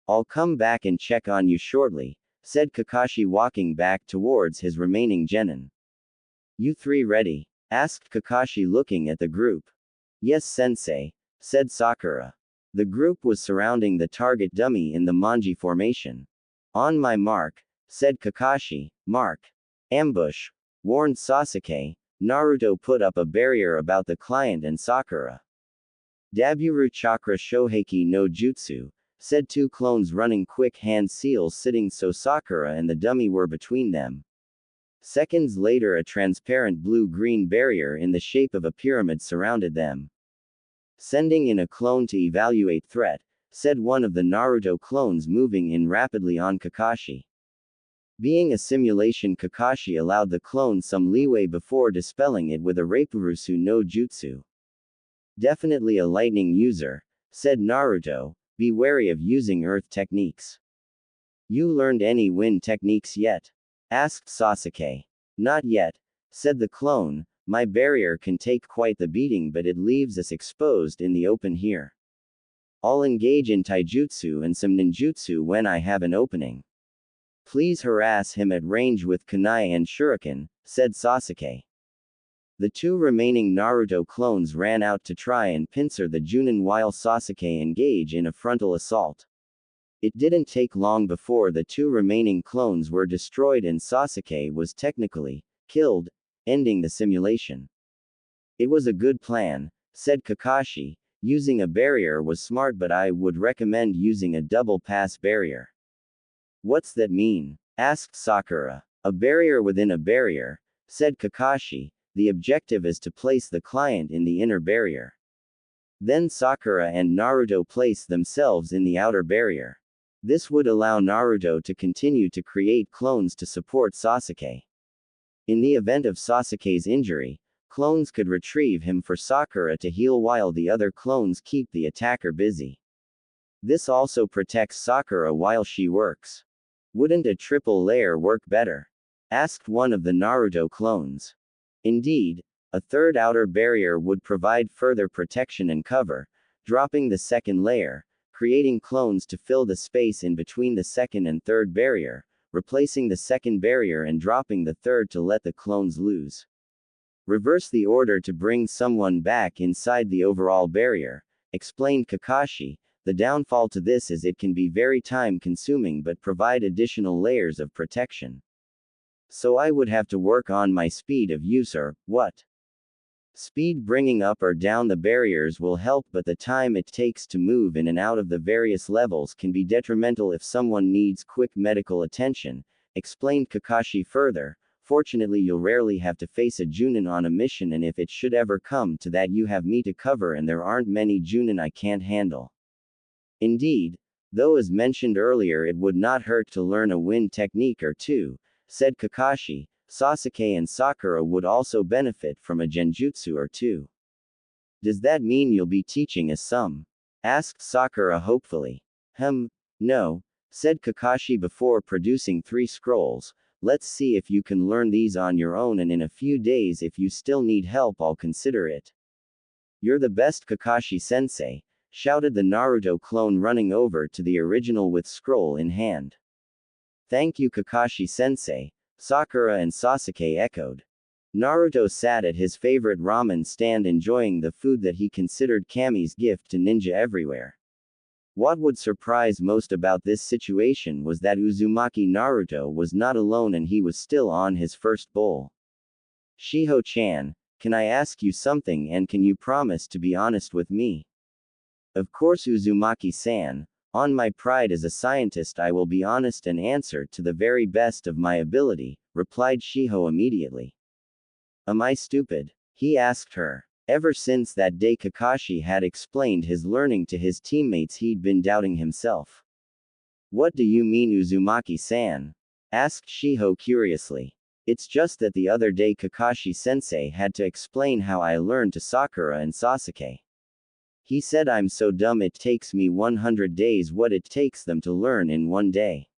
Speaker 1: I'll come back and check on you shortly, said Kakashi, walking back towards his remaining genin. You three ready? Asked Kakashi, looking at the group. Yes, sensei, said Sakura. The group was surrounding the target dummy in the manji formation. On my mark, said Kakashi. Mark. Ambush, warned Sasuke. Naruto put up a barrier about the client and Sakura. Daburu Chakra Shoheki no Jutsu, said two clones running quick hand seals sitting so Sakura and the dummy were between them. Seconds later, a transparent blue-green barrier in the shape of a pyramid surrounded them. Sending in a clone to evaluate threat, said one of the Naruto clones, moving in rapidly on Kakashi. Being a simulation, Kakashi allowed the clone some leeway before dispelling it with a Reipurusu no Jutsu. Definitely a lightning user, said Naruto. Be wary of using earth techniques. You learned any wind techniques yet? Asked Sasuke. Not yet, said the clone. My barrier can take quite the beating, but it leaves us exposed in the open here. I'll engage in taijutsu and some ninjutsu when I have an opening. Please harass him at range with kunai and shuriken, said Sasuke. The two remaining Naruto clones ran out to try and pincer the Junin while Sasuke engaged in a frontal assault. It didn't take long before the two remaining clones were destroyed and Sasuke was technically killed, ending the simulation. It was a good plan, said Kakashi. Using a barrier was smart, but I would recommend using a double pass barrier. What's that mean? Asked Sakura. A barrier within a barrier, said Kakashi. The objective is to place the client in the inner barrier. Then Sakura and Naruto place themselves in the outer barrier. This would allow Naruto to continue to create clones to support Sasuke. In the event of Sasuke's injury, clones could retrieve him for Sakura to heal while the other clones keep the attacker busy. This also protects Sakura while she works. Wouldn't a triple layer work better? Asked one of the Naruto clones. Indeed, a third outer barrier would provide further protection and cover, dropping the second layer, creating clones to fill the space in between the second and third barrier, replacing the second barrier and dropping the third to let the clones loose. Reverse the order to bring someone back inside the overall barrier, explained Kakashi. The downfall to this is it can be very time-consuming but provide additional layers of protection. So I would have to work on my speed of use, or what? Speed bringing up or down the barriers will help, but the time it takes to move in and out of the various levels can be detrimental if someone needs quick medical attention, explained Kakashi further. Fortunately, you'll rarely have to face a Junin on a mission, and if it should ever come to that, you have me to cover and there aren't many Junin I can't handle. Indeed, though as mentioned earlier it would not hurt to learn a wind technique or two, said Kakashi. Sasuke and Sakura would also benefit from a genjutsu or two. Does that mean you'll be teaching us some? Asked Sakura hopefully. No, said Kakashi before producing 3 scrolls. Let's see if you can learn these on your own, and in a few days if you still need help I'll consider it. You're the best, Kakashi sensei, shouted the Naruto clone running over to the original with scroll in hand. Thank you Kakashi-sensei, Sakura and Sasuke echoed. Naruto sat at his favorite ramen stand enjoying the food that he considered Kami's gift to ninja everywhere. What would surprise most about this situation was that Uzumaki Naruto was not alone and he was still on his first bowl. Shiho-chan, can I ask you something and can you promise to be honest with me? Of course Uzumaki-san, on my pride as a scientist I will be honest and answer to the very best of my ability, replied Shiho immediately. Am I stupid? He asked her. Ever since that day Kakashi had explained his learning to his teammates he'd been doubting himself. What do you mean Uzumaki-san? Asked Shiho curiously. It's just that the other day Kakashi-sensei had to explain how I learned to Sakura and Sasuke. He said I'm so dumb it takes me 100 days what it takes them to learn in one day.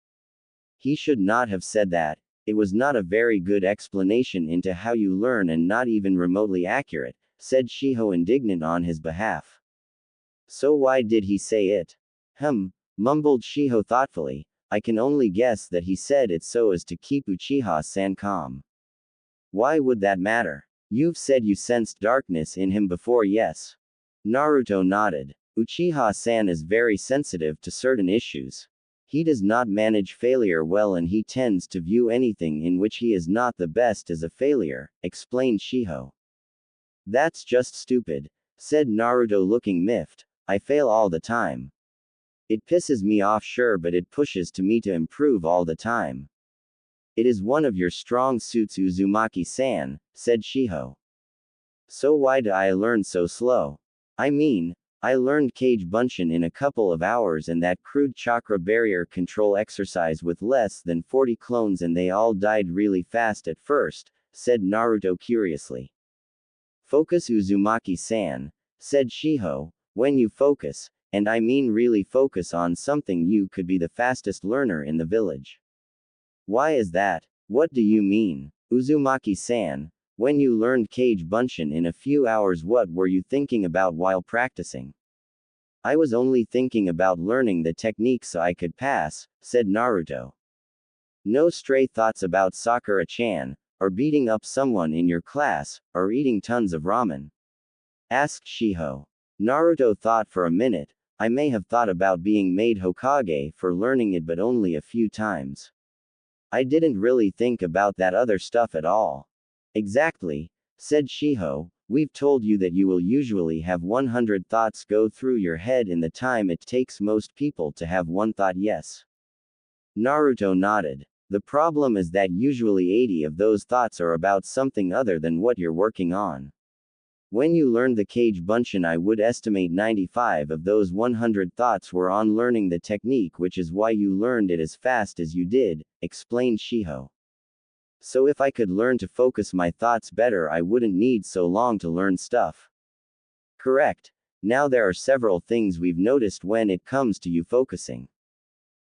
Speaker 1: He should not have said that. It was not a very good explanation into how you learn and not even remotely accurate, said Shiho indignant on his behalf. So why did he say it? Mumbled Shiho thoughtfully. I can only guess that he said it so as to keep Uchiha-san calm. Why would that matter? You've said you sensed darkness in him before, yes? Naruto nodded. Uchiha-san is very sensitive to certain issues. He does not manage failure well and he tends to view anything in which he is not the best as a failure, explained Shiho. That's just stupid, said Naruto looking miffed. I fail all the time. It pisses me off sure but it pushes to me to improve all the time. It is one of your strong suits Uzumaki-san, said Shiho. So why do I learn so slow? I mean, I learned Kage Bunshin in a couple of hours and that crude chakra barrier control exercise with less than 40 clones and they all died really fast at first, said Naruto curiously. Focus Uzumaki-san, said Shiho, when you focus, and I mean really focus on something you could be the fastest learner in the village. Why is that? What do you mean? Uzumaki-san, when you learned Kage Bunshin in a few hours what were you thinking about while practicing? I was only thinking about learning the technique so I could pass, said Naruto. No stray thoughts about Sakura-chan, or beating up someone in your class, or eating tons of ramen? Asked Shiho. Naruto thought for a minute. I may have thought about being made Hokage for learning it but only a few times. I didn't really think about that other stuff at all. Exactly, said Shiho, we've told you that you will usually have 100 thoughts go through your head in the time it takes most people to have one thought, yes? Naruto nodded. The problem is that usually 80 of those thoughts are about something other than what you're working on. When you learned the Kage Bunshin I would estimate 95 of those 100 thoughts were on learning the technique which is why you learned it as fast as you did, explained Shiho. So if I could learn to focus my thoughts better I wouldn't need so long to learn stuff. Correct. Now there are several things we've noticed when it comes to you focusing.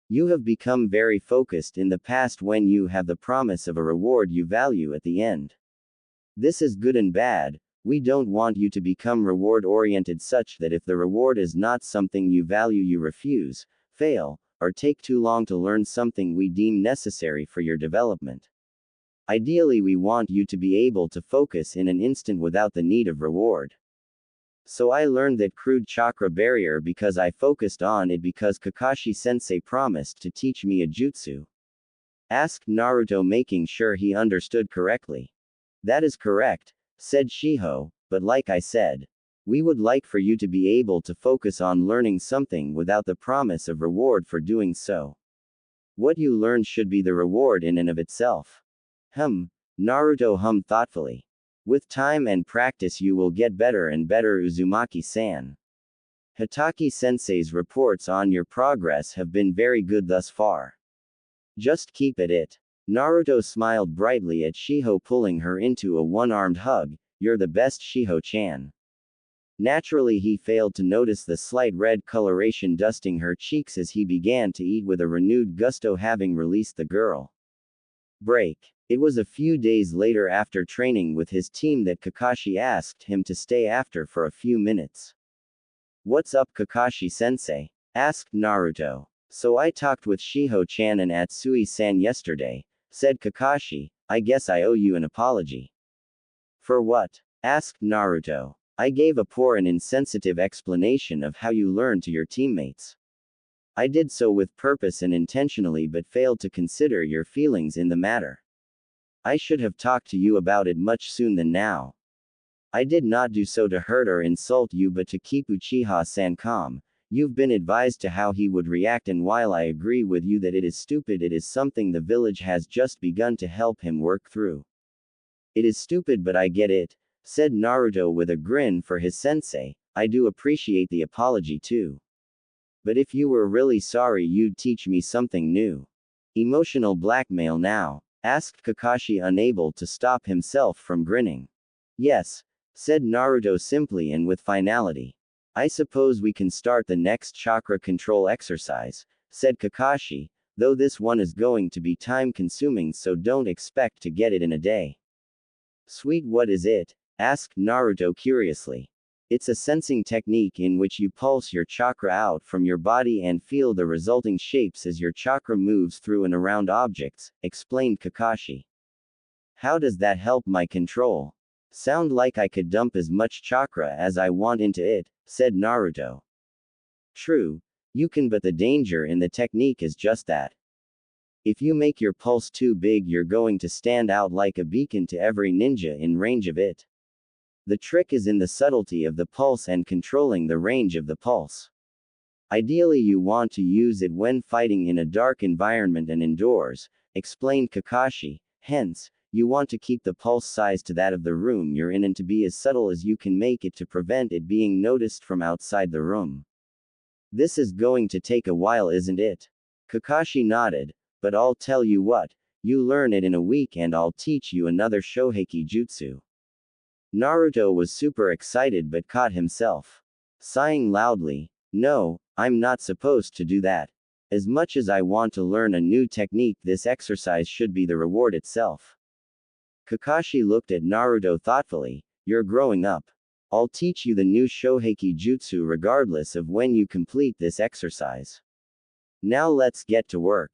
Speaker 1: You have become very focused in the past when you have the promise of a reward you value at the end. This is good and bad. We don't want you to become reward-oriented such that if the reward is not something you value you refuse, fail, or take too long to learn something we deem necessary for your development. Ideally we want you to be able to focus in an instant without the need of reward. So I learned that crude chakra barrier because I focused on it because Kakashi-sensei promised to teach me a jutsu. Asked Naruto making sure he understood correctly. That is correct, said Shiho, but like I said, we would like for you to be able to focus on learning something without the promise of reward for doing so. What you learn should be the reward in and of itself. Naruto hummed thoughtfully. With time and practice you will get better and better Uzumaki-san. Hatake-sensei's reports on your progress have been very good thus far. Just keep at it. Naruto smiled brightly at Shiho pulling her into a one-armed hug. You're the best Shiho-chan. Naturally he failed to notice the slight red coloration dusting her cheeks as he began to eat with a renewed gusto having released the girl. Break. It was a few days later after training with his team that Kakashi asked him to stay after for a few minutes. What's up, Kakashi-sensei? Asked Naruto. So I talked with Shiho-chan and Atsui-san yesterday, said Kakashi. I guess I owe you an apology. For what? Asked Naruto. I gave a poor and insensitive explanation of how you learn to your teammates. I did so with purpose and intentionally but failed to consider your feelings in the matter. I should have talked to you about it much sooner than now. I did not do so to hurt or insult you but to keep Uchiha-san calm. You've been advised to how he would react, and while I agree with you that it is stupid, it is something the village has just begun to help him work through. It is stupid but I get it, said Naruto with a grin for his sensei. I do appreciate the apology too. But if you were really sorry, you'd teach me something new. Emotional blackmail now? Asked Kakashi, unable to stop himself from grinning. Yes, said Naruto simply and with finality. I suppose we can start the next chakra control exercise, said Kakashi, though this one is going to be time consuming, so don't expect to get it in a day. Sweet, what is it? Asked Naruto curiously. It's a sensing technique in which you pulse your chakra out from your body and feel the resulting shapes as your chakra moves through and around objects, explained Kakashi. How does that help my control? Sound like I could dump as much chakra as I want into it, said Naruto. True, you can, but the danger in the technique is just that. If you make your pulse too big, you're going to stand out like a beacon to every ninja in range of it. The trick is in the subtlety of the pulse and controlling the range of the pulse. Ideally, you want to use it when fighting in a dark environment and indoors, explained Kakashi. Hence, you want to keep the pulse size to that of the room you're in and to be as subtle as you can make it to prevent it being noticed from outside the room. This is going to take a while, isn't it? Kakashi nodded. But I'll tell you what, you learn it in a week and I'll teach you another Shoheki jutsu. Naruto was super excited but caught himself sighing loudly. No, I'm not supposed to do that. As much as I want to learn a new technique, this exercise should be the reward itself. Kakashi looked at Naruto thoughtfully. You're growing up. I'll teach you the new Shoheki jutsu regardless of when you complete this exercise. Now let's get to work.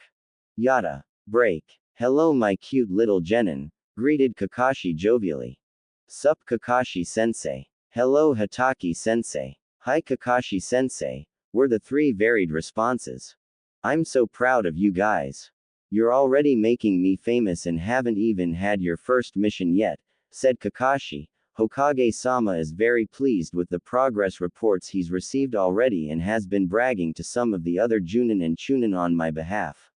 Speaker 1: Yada. Break. Hello, my cute little genin, greeted Kakashi jovially. Sup, Kakashi-sensei. Hello, Hataki-sensei. Hi, Kakashi-sensei, were the three varied responses. I'm so proud of you guys. You're already making me famous and haven't even had your first mission yet, said Kakashi. Hokage-sama is very pleased with the progress reports he's received already and has been bragging to some of the other Junin and Chunin on my behalf.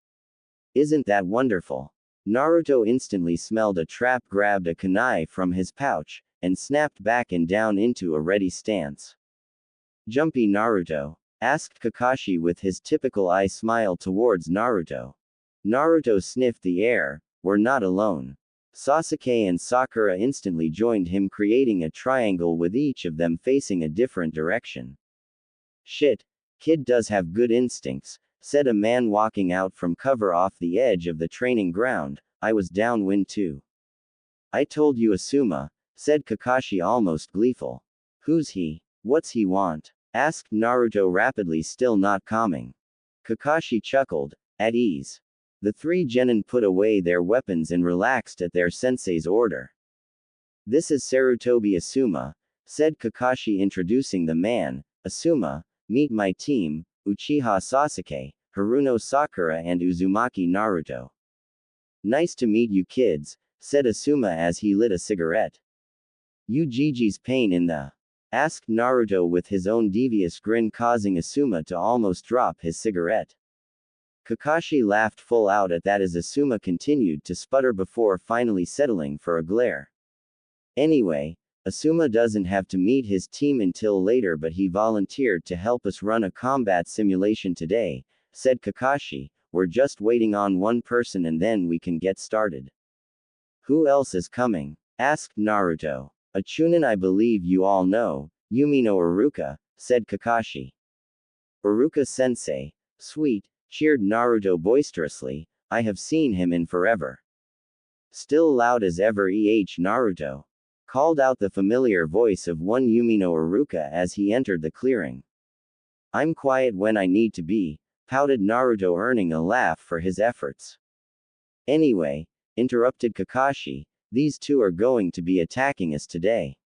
Speaker 1: Isn't that wonderful? Naruto instantly smelled a trap, grabbed a kunai from his pouch, and snapped back and down into a ready stance. Jumpy Naruto? Asked Kakashi with his typical eye smile towards Naruto. Naruto sniffed the air. We're not alone. Sasuke and Sakura instantly joined him, creating a triangle with each of them facing a different direction. Shit, kid does have good instincts, said a man walking out from cover off the edge of the training ground. I was downwind too. I told you, Asuma, said Kakashi, almost gleeful. Who's he? What's he want? Asked Naruto rapidly, still not calming. Kakashi chuckled, at ease. The three genin put away their weapons and relaxed at their sensei's order. This is Sarutobi Asuma, said Kakashi, introducing the man. Asuma, meet my team, Uchiha Sasuke, Haruno Sakura and Uzumaki Naruto. Nice to meet you kids, said Asuma as he lit a cigarette. You Gigi's pain in the? Asked Naruto with his own devious grin, causing Asuma to almost drop his cigarette. Kakashi laughed full out at that as Asuma continued to sputter before finally settling for a glare. Anyway, Asuma doesn't have to meet his team until later, but he volunteered to help us run a combat simulation today, said Kakashi. We're just waiting on one person and then we can get started. Who else is coming? Asked Naruto. A Chunin I believe you all know, Yumino Iruka, said Kakashi. Iruka-sensei. Sweet, cheered Naruto boisterously. I have seen him in forever. Still loud as ever, Naruto called out the familiar voice of one Yumino Iruka as he entered the clearing. I'm quiet when I need to be, pouted Naruto, earning a laugh for his efforts. Anyway, interrupted Kakashi, these two are going to be attacking us today.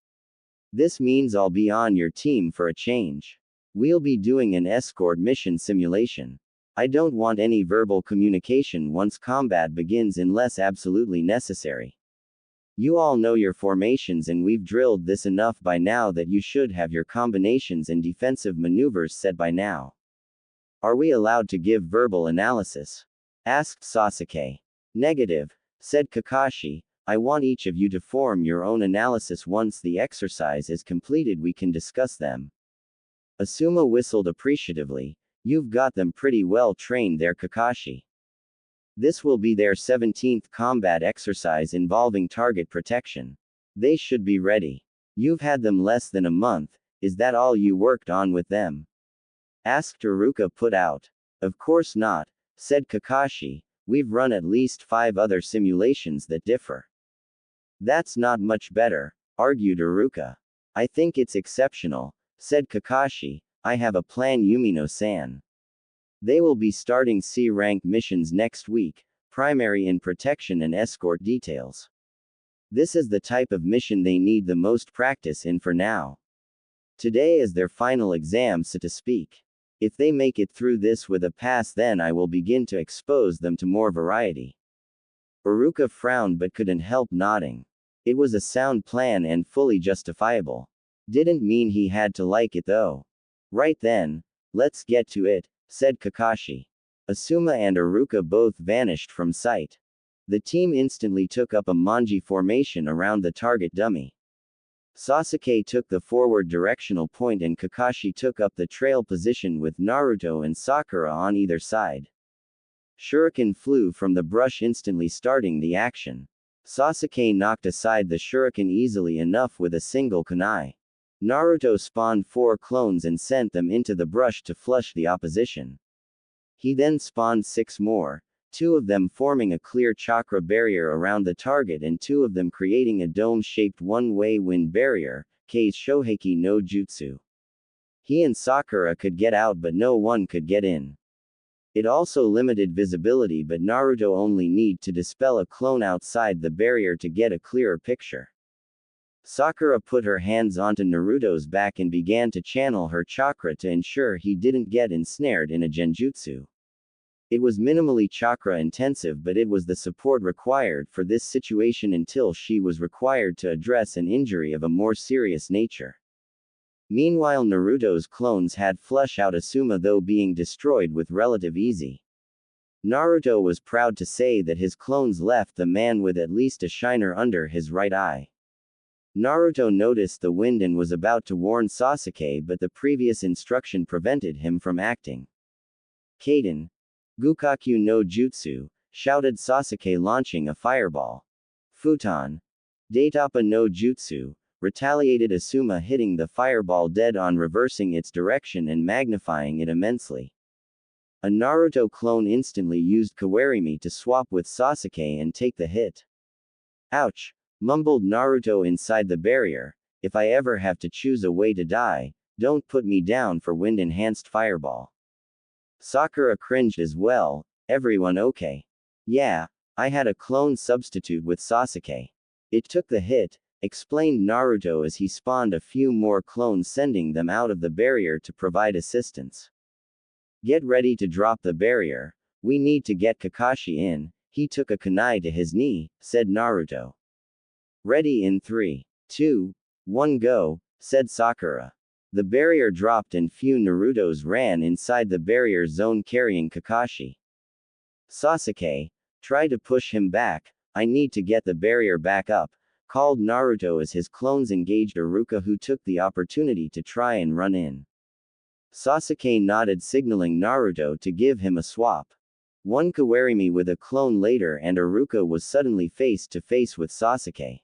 Speaker 1: This means I'll be on your team for a change. We'll be doing an escort mission simulation. I don't want any verbal communication once combat begins unless absolutely necessary. You all know your formations and we've drilled this enough by now that you should have your combinations and defensive maneuvers set by now. Are we allowed to give verbal analysis? Asked Sasuke. Negative, said Kakashi. I want each of you to form your own analysis. Once the exercise is completed, we can discuss them. Asuma whistled appreciatively. You've got them pretty well trained there, Kakashi. This will be their 17th combat exercise involving target protection. They should be ready. You've had them less than a month, is that all you worked on with them? Asked Iruka, put out. Of course not, said Kakashi. We've run at least 5 other simulations that differ. That's not much better, argued Iruka. I think it's exceptional, said Kakashi. I have a plan, Yumino-san. They will be starting C-rank missions next week, primary in protection and escort details. This is the type of mission they need the most practice in for now. Today is their final exam, so to speak. If they make it through this with a pass, then I will begin to expose them to more variety. Iruka frowned but couldn't help nodding. It was a sound plan and fully justifiable. Didn't mean he had to like it though. Right then, let's get to it, said Kakashi. Asuma and Iruka both vanished from sight. The team instantly took up a manji formation around the target dummy. Sasuke took the forward directional point and Kakashi took up the trail position with Naruto and Sakura on either side. Shuriken flew from the brush, instantly starting the action. Sasuke knocked aside the shuriken easily enough with a single kunai. Naruto spawned 4 clones and sent them into the brush to flush the opposition. He then spawned 6 more, 2 of them forming a clear chakra barrier around the target and 2 of them creating a dome-shaped one-way wind barrier, Kei's Shoheki no Jutsu. He and Sakura could get out but no one could get in. It also limited visibility, but Naruto only need to dispel a clone outside the barrier to get a clearer picture. Sakura put her hands onto Naruto's back and began to channel her chakra to ensure he didn't get ensnared in a genjutsu. It was minimally chakra intensive, but it was the support required for this situation until she was required to address an injury of a more serious nature. Meanwhile, Naruto's clones had flush out Asuma, though being destroyed with relative ease. Naruto was proud to say that his clones left the man with at least a shiner under his right eye. Naruto noticed the wind and was about to warn Sasuke, but the previous instruction prevented him from acting. Kaden, Gukaku no Jutsu, shouted Sasuke, launching a fireball. Futon, Daitapa no Jutsu, retaliated Asuma, hitting the fireball dead on, reversing its direction and magnifying it immensely. A Naruto clone instantly used Kawarimi to swap with Sasuke and take the hit. Ouch, mumbled Naruto inside the barrier. If I ever have to choose a way to die, don't put me down for wind-enhanced fireball. Sakura cringed as well. Everyone okay? Yeah, I had a clone substitute with Sasuke. It took the hit, explained Naruto as he spawned a few more clones, sending them out of the barrier to provide assistance. Get ready to drop the barrier. We need to get Kakashi in. He took a kunai to his knee, said Naruto. Ready in 3, 2, 1 go, said Sakura. The barrier dropped and few Narutos ran inside the barrier zone carrying Kakashi. Sasuke, try to push him back. I need to get the barrier back up, called Naruto as his clones engaged Iruka, who took the opportunity to try and run in. Sasuke nodded, signaling Naruto to give him a swap. One Kawarimi with a clone later and Iruka was suddenly face to face with Sasuke.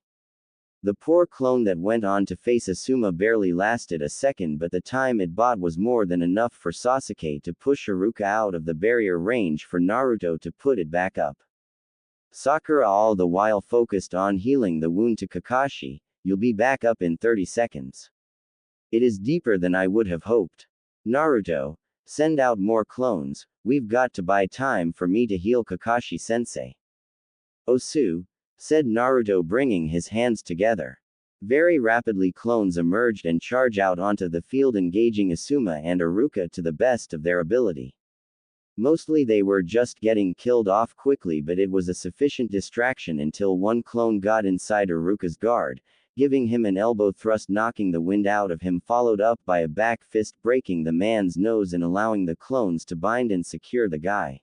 Speaker 1: The poor clone that went on to face Asuma barely lasted a second, but the time it bought was more than enough for Sasuke to push Iruka out of the barrier range for Naruto to put it back up. Sakura all the while focused on healing the wound to Kakashi. You'll be back up in 30 seconds. It is deeper than I would have hoped. Naruto, send out more clones, we've got to buy time for me to heal Kakashi-sensei. Osu, said Naruto, bringing his hands together. Very rapidly clones emerged and charged out onto the field, engaging Asuma and Iruka to the best of their ability. Mostly they were just getting killed off quickly, but it was a sufficient distraction until one clone got inside Iruka's guard, giving him an elbow thrust, knocking the wind out of him, followed up by a back fist breaking the man's nose and allowing the clones to bind and secure the guy.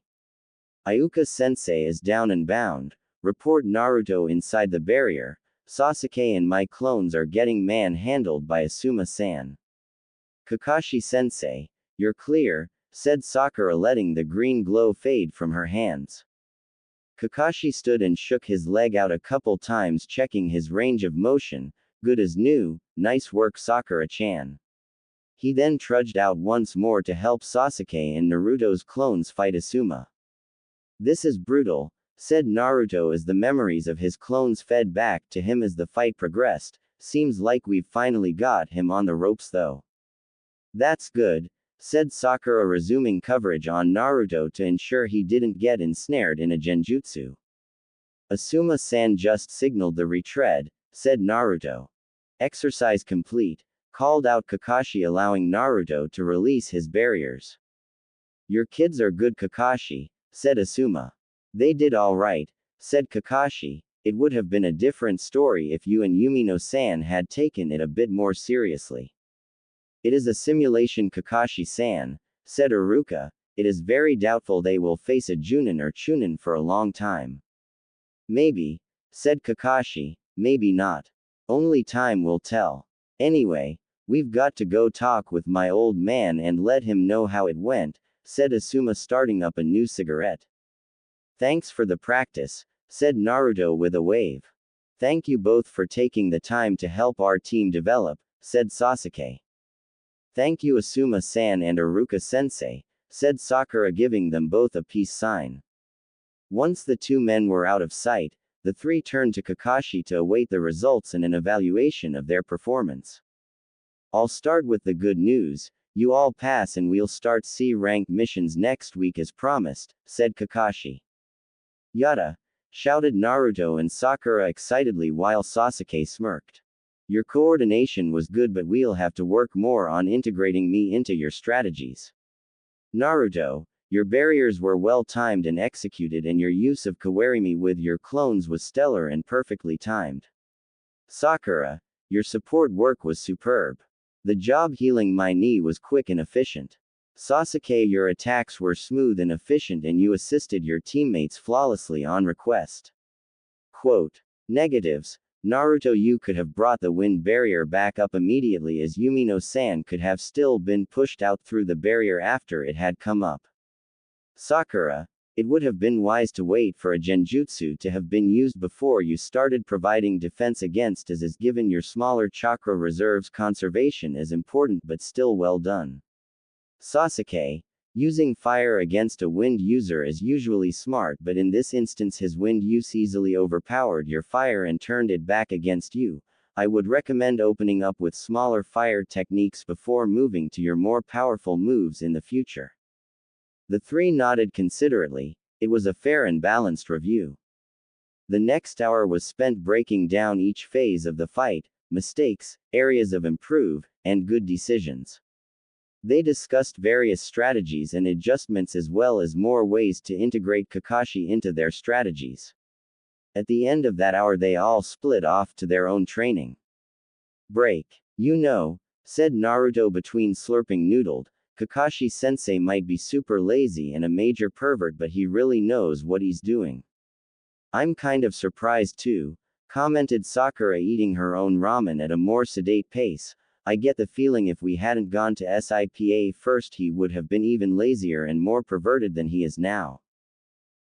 Speaker 1: Iuka-sensei is down and bound, report Naruto inside the barrier. Sasuke and my clones are getting manhandled by Asuma-san. Kakashi-sensei, you're clear, said Sakura, letting the green glow fade from her hands. Kakashi stood and shook his leg out a couple times, checking his range of motion. Good as new, nice work, Sakura-chan. He then trudged out once more to help Sasuke and Naruto's clones fight Asuma. This is brutal, said Naruto as the memories of his clones fed back to him as the fight progressed. Seems like we've finally got him on the ropes though. That's good, said Sakura, resuming coverage on Naruto to ensure he didn't get ensnared in a genjutsu. Asuma-san just signaled the retread, said Naruto. Exercise complete, called out Kakashi, allowing Naruto to release his barriers. Your kids are good, Kakashi, said Asuma. They did all right, said Kakashi. It would have been a different story if you and Yumino-san had taken it a bit more seriously. It is a simulation, Kakashi-san, said Iruka. It is very doubtful they will face a Junin or Chunin for a long time. Maybe, said Kakashi, maybe not. Only time will tell. Anyway, we've got to go talk with my old man and let him know how it went, said Asuma, starting up a new cigarette. Thanks for the practice, said Naruto with a wave. Thank you both for taking the time to help our team develop, said Sasuke. Thank you, Asuma-san and Iruka-sensei, said Sakura, giving them both a peace sign. Once the two men were out of sight, the three turned to Kakashi to await the results and an evaluation of their performance. I'll start with the good news. You all pass and we'll start C-rank missions next week as promised, said Kakashi. Yada! Shouted Naruto and Sakura excitedly while Sasuke smirked. Your coordination was good, but we'll have to work more on integrating me into your strategies. Naruto, your barriers were well timed and executed, and your use of Kawarimi with your clones was stellar and perfectly timed. Sakura, your support work was superb. The job healing my knee was quick and efficient. Sasuke, your attacks were smooth and efficient, and you assisted your teammates flawlessly on request. Quote. Negatives. Naruto, you could have brought the wind barrier back up immediately, as Yumino-san could have still been pushed out through the barrier after it had come up. Sakura, it would have been wise to wait for a genjutsu to have been used before you started providing defense against us, as given your smaller chakra reserves, conservation is important, but still well done. Sasuke, using fire against a wind user is usually smart, but in this instance his wind use easily overpowered your fire and turned it back against you. I would recommend opening up with smaller fire techniques before moving to your more powerful moves in the future. The three nodded considerately. It was a fair and balanced review. The next hour was spent breaking down each phase of the fight, mistakes, areas of improve, and good decisions. They discussed various strategies and adjustments, as well as more ways to integrate Kakashi into their strategies. At the end of that hour they all split off to their own training. Break. You know, said Naruto between slurping noodled, Kakashi-sensei might be super lazy and a major pervert, but he really knows what he's doing. I'm kind of surprised too, commented Sakura, eating her own ramen at a more sedate pace. I get the feeling if we hadn't gone to SIPA first he would have been even lazier and more perverted than he is now.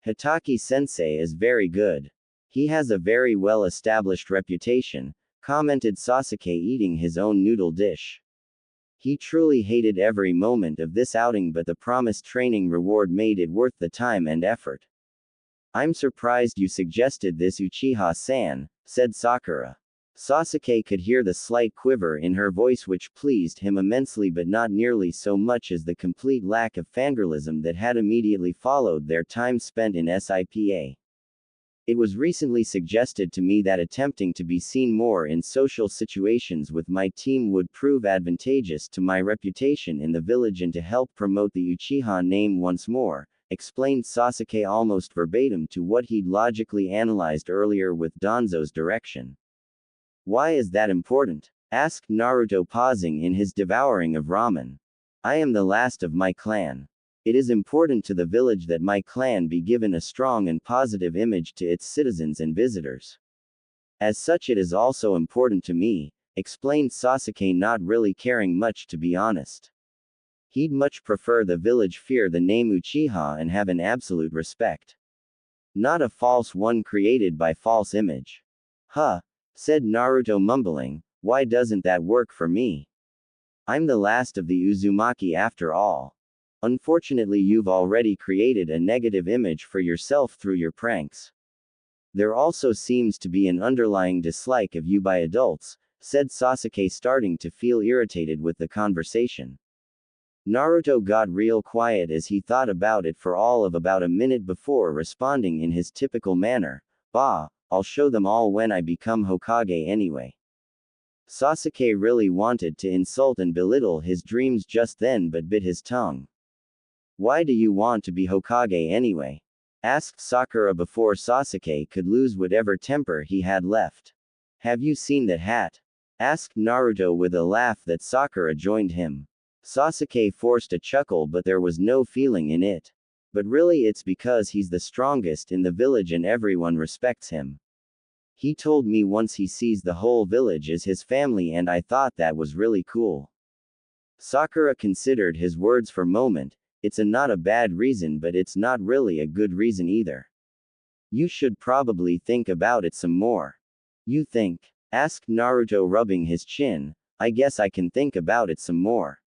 Speaker 1: Hitaki-sensei is very good. He has a very well-established reputation, commented Sasuke, eating his own noodle dish. He truly hated every moment of this outing, but the promised training reward made it worth the time and effort. I'm surprised you suggested this, Uchiha-san, said Sakura. Sasuke could hear the slight quiver in her voice, which pleased him immensely, but not nearly so much as the complete lack of fangirlism that had immediately followed their time spent in SIPA. It was recently suggested to me that attempting to be seen more in social situations with my team would prove advantageous to my reputation in the village and to help promote the Uchiha name once more, explained Sasuke almost verbatim to what he'd logically analyzed earlier with Danzo's direction. Why is that important? Asked Naruto, pausing in his devouring of ramen. I am the last of my clan. It is important to the village that my clan be given a strong and positive image to its citizens and visitors. As such, it is also important to me, explained Sasuke, not really caring much, to be honest. He'd much prefer the village fear the name Uchiha and have an absolute respect. Not a false one created by false image. Huh, said Naruto, mumbling, why doesn't that work for me? I'm the last of the Uzumaki after all. Unfortunately, you've already created a negative image for yourself through your pranks. There also seems to be an underlying dislike of you by adults, said Sasuke, starting to feel irritated with the conversation. Naruto got real quiet as he thought about it for all of about a minute before responding in his typical manner. Bah, I'll show them all when I become Hokage anyway. Sasuke really wanted to insult and belittle his dreams just then, but bit his tongue. Why do you want to be Hokage anyway? Asked Sakura before Sasuke could lose whatever temper he had left. Have you seen that hat? Asked Naruto with a laugh that Sakura joined him. Sasuke forced a chuckle, but there was no feeling in it. But really, it's because he's the strongest in the village and everyone respects him. He told me once he sees the whole village as his family, and I thought that was really cool. Sakura considered his words for a moment. It's not a bad reason, but it's not really a good reason either. You should probably think about it some more. You think? Asked Naruto, rubbing his chin. I guess I can think about it some more.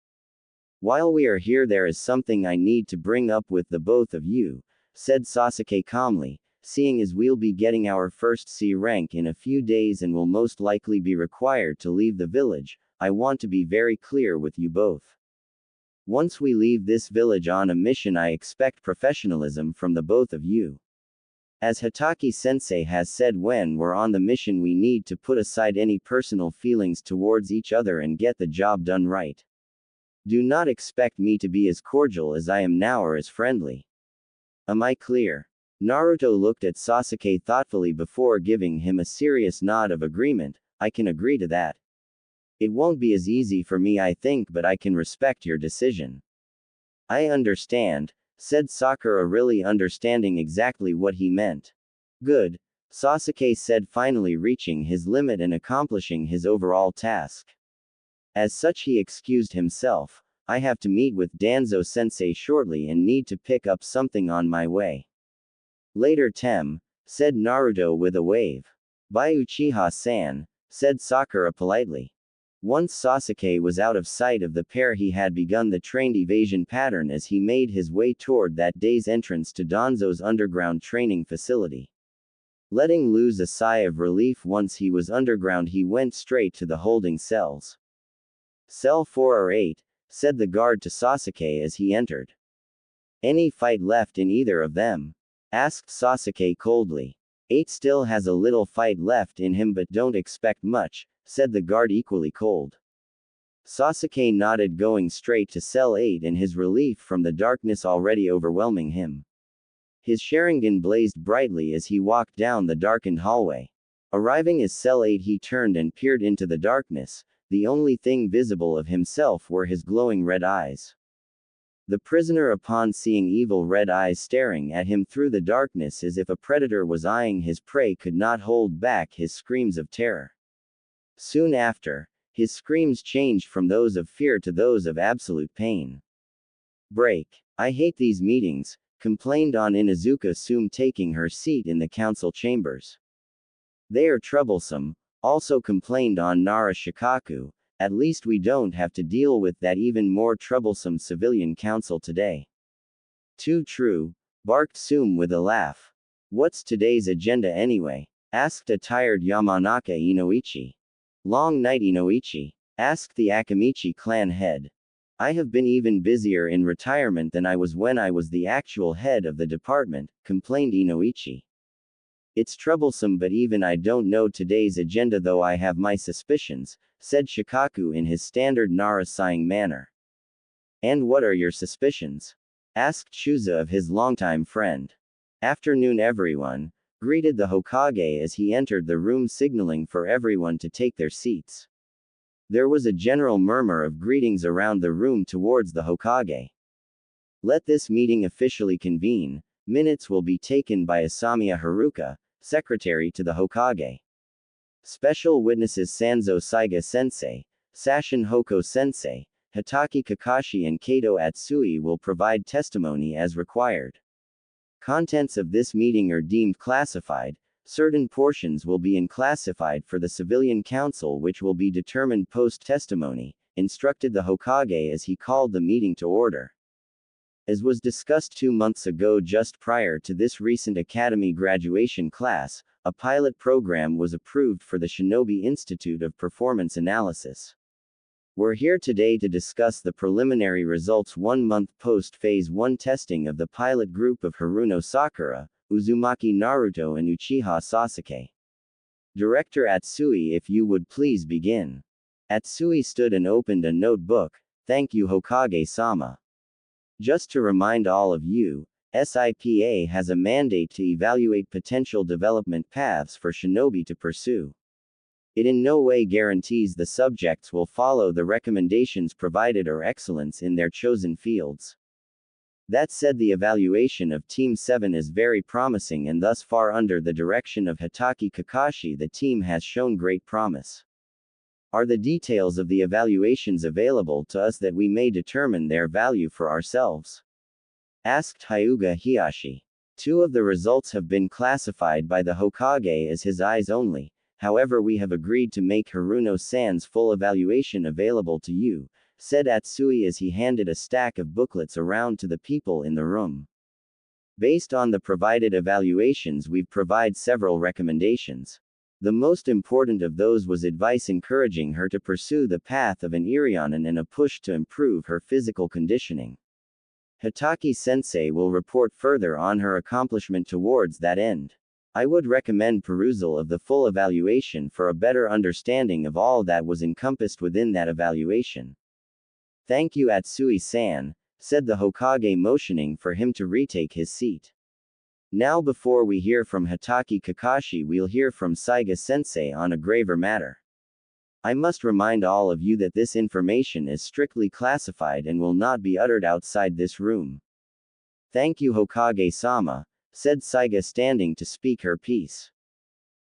Speaker 1: While we are here, there is something I need to bring up with the both of you, said Sasuke calmly, seeing as we'll be getting our first C rank in a few days and will most likely be required to leave the village. I want to be very clear with you both. Once we leave this village on a mission, I expect professionalism from the both of you. As Hatake-sensei has said, when we're on the mission, we need to put aside any personal feelings towards each other and get the job done right. Do not expect me to be as cordial as I am now or as friendly. Am I clear? Naruto looked at Sasuke thoughtfully before giving him a serious nod of agreement. I can agree to that. It won't be as easy for me, I think, but I can respect your decision. I understand, said Sakura, really understanding exactly what he meant. Good, Sasuke said, finally reaching his limit and accomplishing his overall task. As such, he excused himself. I have to meet with Danzo-sensei shortly and need to pick up something on my way. Later, Tem, said Naruto with a wave. Bye, Uchiha-san, said Sakura politely. Once Sasuke was out of sight of the pair, he had begun the trained evasion pattern as he made his way toward that day's entrance to Danzo's underground training facility. Letting loose a sigh of relief once he was underground, he went straight to the holding cells. Cell 4 or 8, said the guard to Sasuke as he entered. Any fight left in either of them? Asked Sasuke coldly. 8 still has a little fight left in him, but don't expect much, said the guard equally cold. Sasuke nodded, going straight to Cell 8 in his relief from the darkness already overwhelming him. His Sharingan blazed brightly as he walked down the darkened hallway. Arriving at Cell 8, he turned and peered into the darkness. The only thing visible of himself were his glowing red eyes. The prisoner, upon seeing evil red eyes staring at him through the darkness as if a predator was eyeing his prey, could not hold back his screams of terror. Soon after, his screams changed from those of fear to those of absolute pain. Break. I hate these meetings, complained Inuzuka Sume, taking her seat in the council chambers. They are troublesome, also complained Nara Shikaku. At least we don't have to deal with that even more troublesome civilian council today. Too true, barked Sume with a laugh. What's today's agenda anyway? Asked a tired Yamanaka Inoichi. Long night Inoichi, asked the Akamichi clan head. I have been even busier in retirement than I was when I was the actual head of the department, complained Inoichi. It's troublesome, but even I don't know today's agenda, though I have my suspicions, said Shikaku in his standard Nara sighing manner. And what are your suspicions? Asked Shuza of his longtime friend. Afternoon everyone, greeted the Hokage as he entered the room, signaling for everyone to take their seats. There was a general murmur of greetings around the room towards the Hokage. Let this meeting officially convene. Minutes will be taken by Asamiya Haruka, secretary to the Hokage. Special witnesses Sanzo Saiga Sensei, Sashin Hoko Sensei, Hitaki Kakashi and Kato Atsui will provide testimony as required. Contents of this meeting are deemed classified. Certain portions will be unclassified for the civilian council, which will be determined post-testimony, instructed the Hokage as he called the meeting to order. As was discussed 2 months ago, just prior to this recent academy graduation class, a pilot program was approved for the Shinobi Institute of Performance Analysis. We're here today to discuss the preliminary results 1 month post-Phase 1 testing of the pilot group of Haruno Sakura, Uzumaki Naruto and Uchiha Sasuke. Director Atsui, if you would please begin. Atsui stood and opened a notebook. Thank you, Hokage-sama. Just to remind all of you, SIPA has a mandate to evaluate potential development paths for shinobi to pursue. It in no way guarantees the subjects will follow the recommendations provided or excellence in their chosen fields. That said, the evaluation of Team 7 is very promising, and thus far under the direction of Hitaki Kakashi the team has shown great promise. Are the details of the evaluations available to us that we may determine their value for ourselves? Asked Hyuga Hiyashi. 2 of the results have been classified by the Hokage as his eyes only, however we have agreed to make Haruno-san's full evaluation available to you, said Atsui as he handed a stack of booklets around to the people in the room. Based on the provided evaluations, we've provided several recommendations. The most important of those was advice encouraging her to pursue the path of an Irionin and a push to improve her physical conditioning. Hitaki Sensei will report further on her accomplishment towards that end. I would recommend perusal of the full evaluation for a better understanding of all that was encompassed within that evaluation. Thank you, Atsui-san, said the Hokage, motioning for him to retake his seat. Now, before we hear from Hitaki Kakashi, we'll hear from Saiga Sensei on a graver matter. I must remind all of you that this information is strictly classified and will not be uttered outside this room. Thank you, Hokage-sama, said Saiga, standing to speak her piece.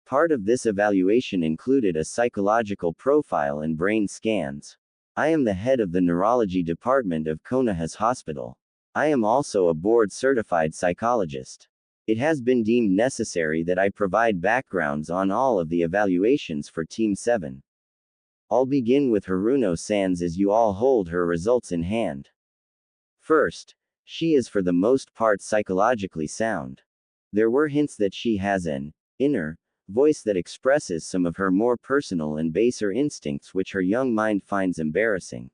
Speaker 1: Part of this evaluation included a psychological profile and brain scans. I am the head of the neurology department of Konoha's hospital. I am also a board-certified psychologist. It has been deemed necessary that I provide backgrounds on all of the evaluations for Team 7. I'll begin with Haruno-san's as you all hold her results in hand. First, she is for the most part psychologically sound. There were hints that she has an inner voice that expresses some of her more personal and baser instincts which her young mind finds embarrassing.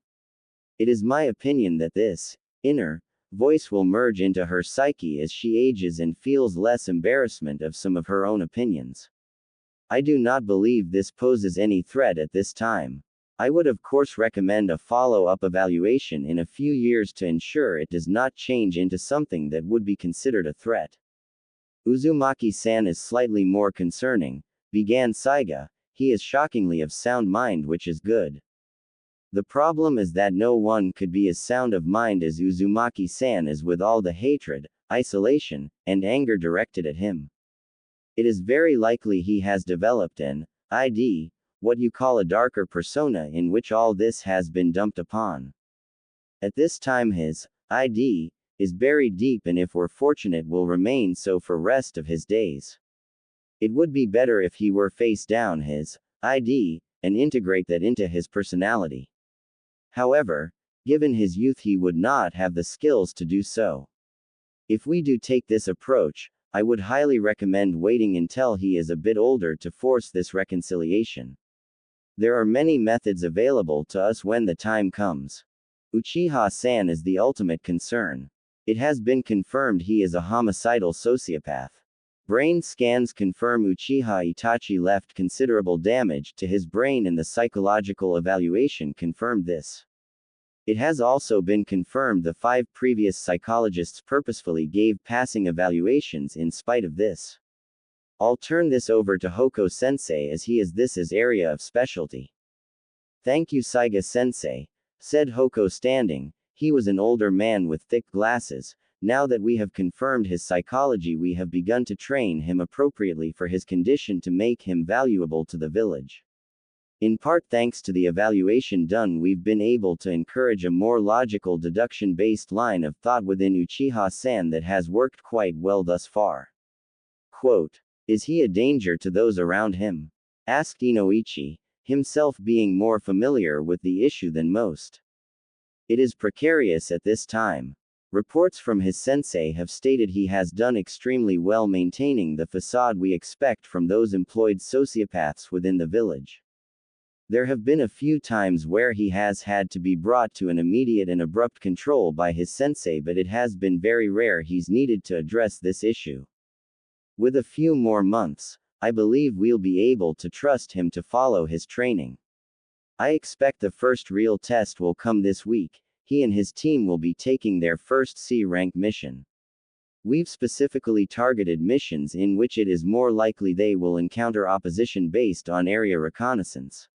Speaker 1: It is my opinion that this inner voice will merge into her psyche as she ages and feels less embarrassment of some of her own opinions. I do not believe this poses any threat at this time. I would of course recommend a follow-up evaluation in a few years to ensure it does not change into something that would be considered a threat. Uzumaki-san is slightly more concerning, began Saiga. He is shockingly of sound mind, which is good. The problem is that no one could be as sound of mind as Uzumaki-san is, with all the hatred, isolation, and anger directed at him. It is very likely he has developed an ID, what you call a darker persona, in which all this has been dumped upon. At this time his ID is buried deep, and if we're fortunate will remain so for rest of his days. It would be better if he were face down his ID, and integrate that into his personality. However, given his youth he would not have the skills to do so. If we do take this approach, I would highly recommend waiting until he is a bit older to force this reconciliation. There are many methods available to us when the time comes. Uchiha-san is the ultimate concern. It has been confirmed he is a homicidal sociopath. Brain scans confirm Uchiha Itachi left considerable damage to his brain and the psychological evaluation confirmed this. It has also been confirmed the 5 previous psychologists purposefully gave passing evaluations in spite of this. I'll turn this over to Hoko sensei as he is this area of specialty. Thank you Saiga sensei, said Hoko standing. He was an older man with thick glasses. Now that we have confirmed his psychology, we have begun to train him appropriately for his condition to make him valuable to the village. In part thanks to the evaluation done, we've been able to encourage a more logical deduction-based line of thought within Uchiha-san that has worked quite well thus far. Quote, is he a danger to those around him? Asked Inoichi, himself being more familiar with the issue than most. It is precarious at this time. Reports from his sensei have stated he has done extremely well maintaining the facade we expect from those employed sociopaths within the village. There have been a few times where he has had to be brought to an immediate and abrupt control by his sensei, but it has been very rare he's needed to address this issue. With a few more months, I believe we'll be able to trust him to follow his training. I expect the first real test will come this week. He and his team will be taking their first C-rank mission. We've specifically targeted missions in which it is more likely they will encounter opposition based on area reconnaissance.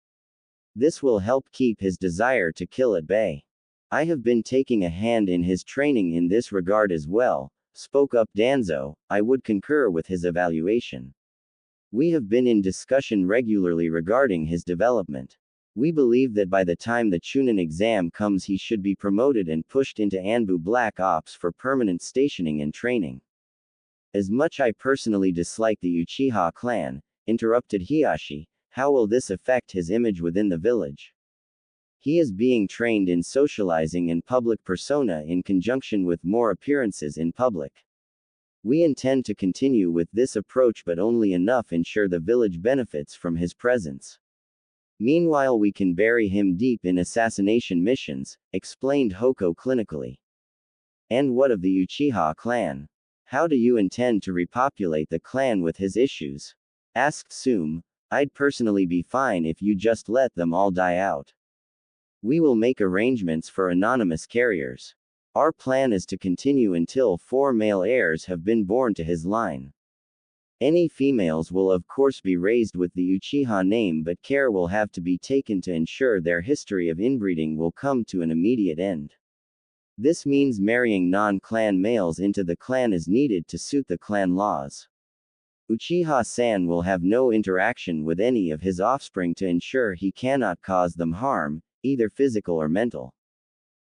Speaker 1: This will help keep his desire to kill at bay. I have been taking a hand in his training in this regard as well, spoke up Danzo. I would concur with his evaluation. We have been in discussion regularly regarding his development. We believe that by the time the Chunin exam comes he should be promoted and pushed into Anbu Black Ops for permanent stationing and training. As much I personally dislike the Uchiha clan, interrupted Hiashi, how will this affect his image within the village? He is being trained in socializing and public persona in conjunction with more appearances in public. We intend to continue with this approach but only enough ensure the village benefits from his presence. Meanwhile we can bury him deep in assassination missions, explained Hoko clinically. And what of the Uchiha clan? How do you intend to repopulate the clan with his issues? Asked Sum. I'd personally be fine if you just let them all die out. We will make arrangements for anonymous carriers. Our plan is to continue until 4 male heirs have been born to his line. Any females will of course be raised with the Uchiha name, but care will have to be taken to ensure their history of inbreeding will come to an immediate end. This means marrying non-clan males into the clan is needed to suit the clan laws. Uchiha-san will have no interaction with any of his offspring to ensure he cannot cause them harm, either physical or mental.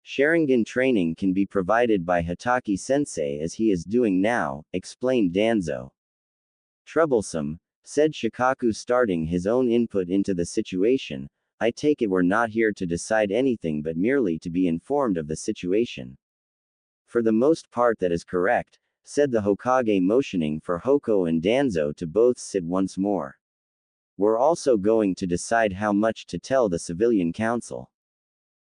Speaker 1: Sharingan training can be provided by Hataki-sensei as he is doing now, explained Danzo. Troublesome, said Shikaku, starting his own input into the situation. I take it we're not here to decide anything but merely to be informed of the situation. For the most part that is correct, said the Hokage, motioning for Hoko and Danzo to both sit once more. We're also going to decide how much to tell the civilian council.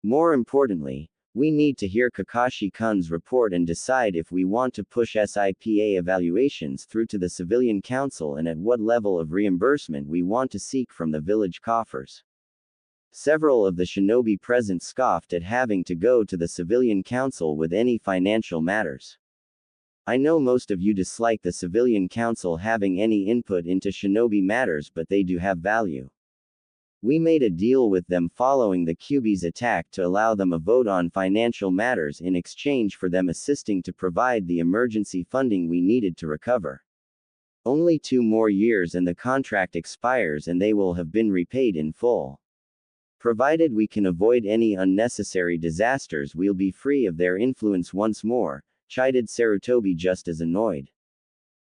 Speaker 1: More importantly, we need to hear Kakashi-kun's report and decide if we want to push SIPA evaluations through to the civilian council and at what level of reimbursement we want to seek from the village coffers. Several of the shinobi present scoffed at having to go to the civilian council with any financial matters. I know most of you dislike the civilian council having any input into shinobi matters, but they do have value. We made a deal with them following the Kyuubi's attack to allow them a vote on financial matters in exchange for them assisting to provide the emergency funding we needed to recover. Only 2 more years and the contract expires and they will have been repaid in full. Provided we can avoid any unnecessary disasters, we'll be free of their influence once more, chided Sarutobi, just as annoyed.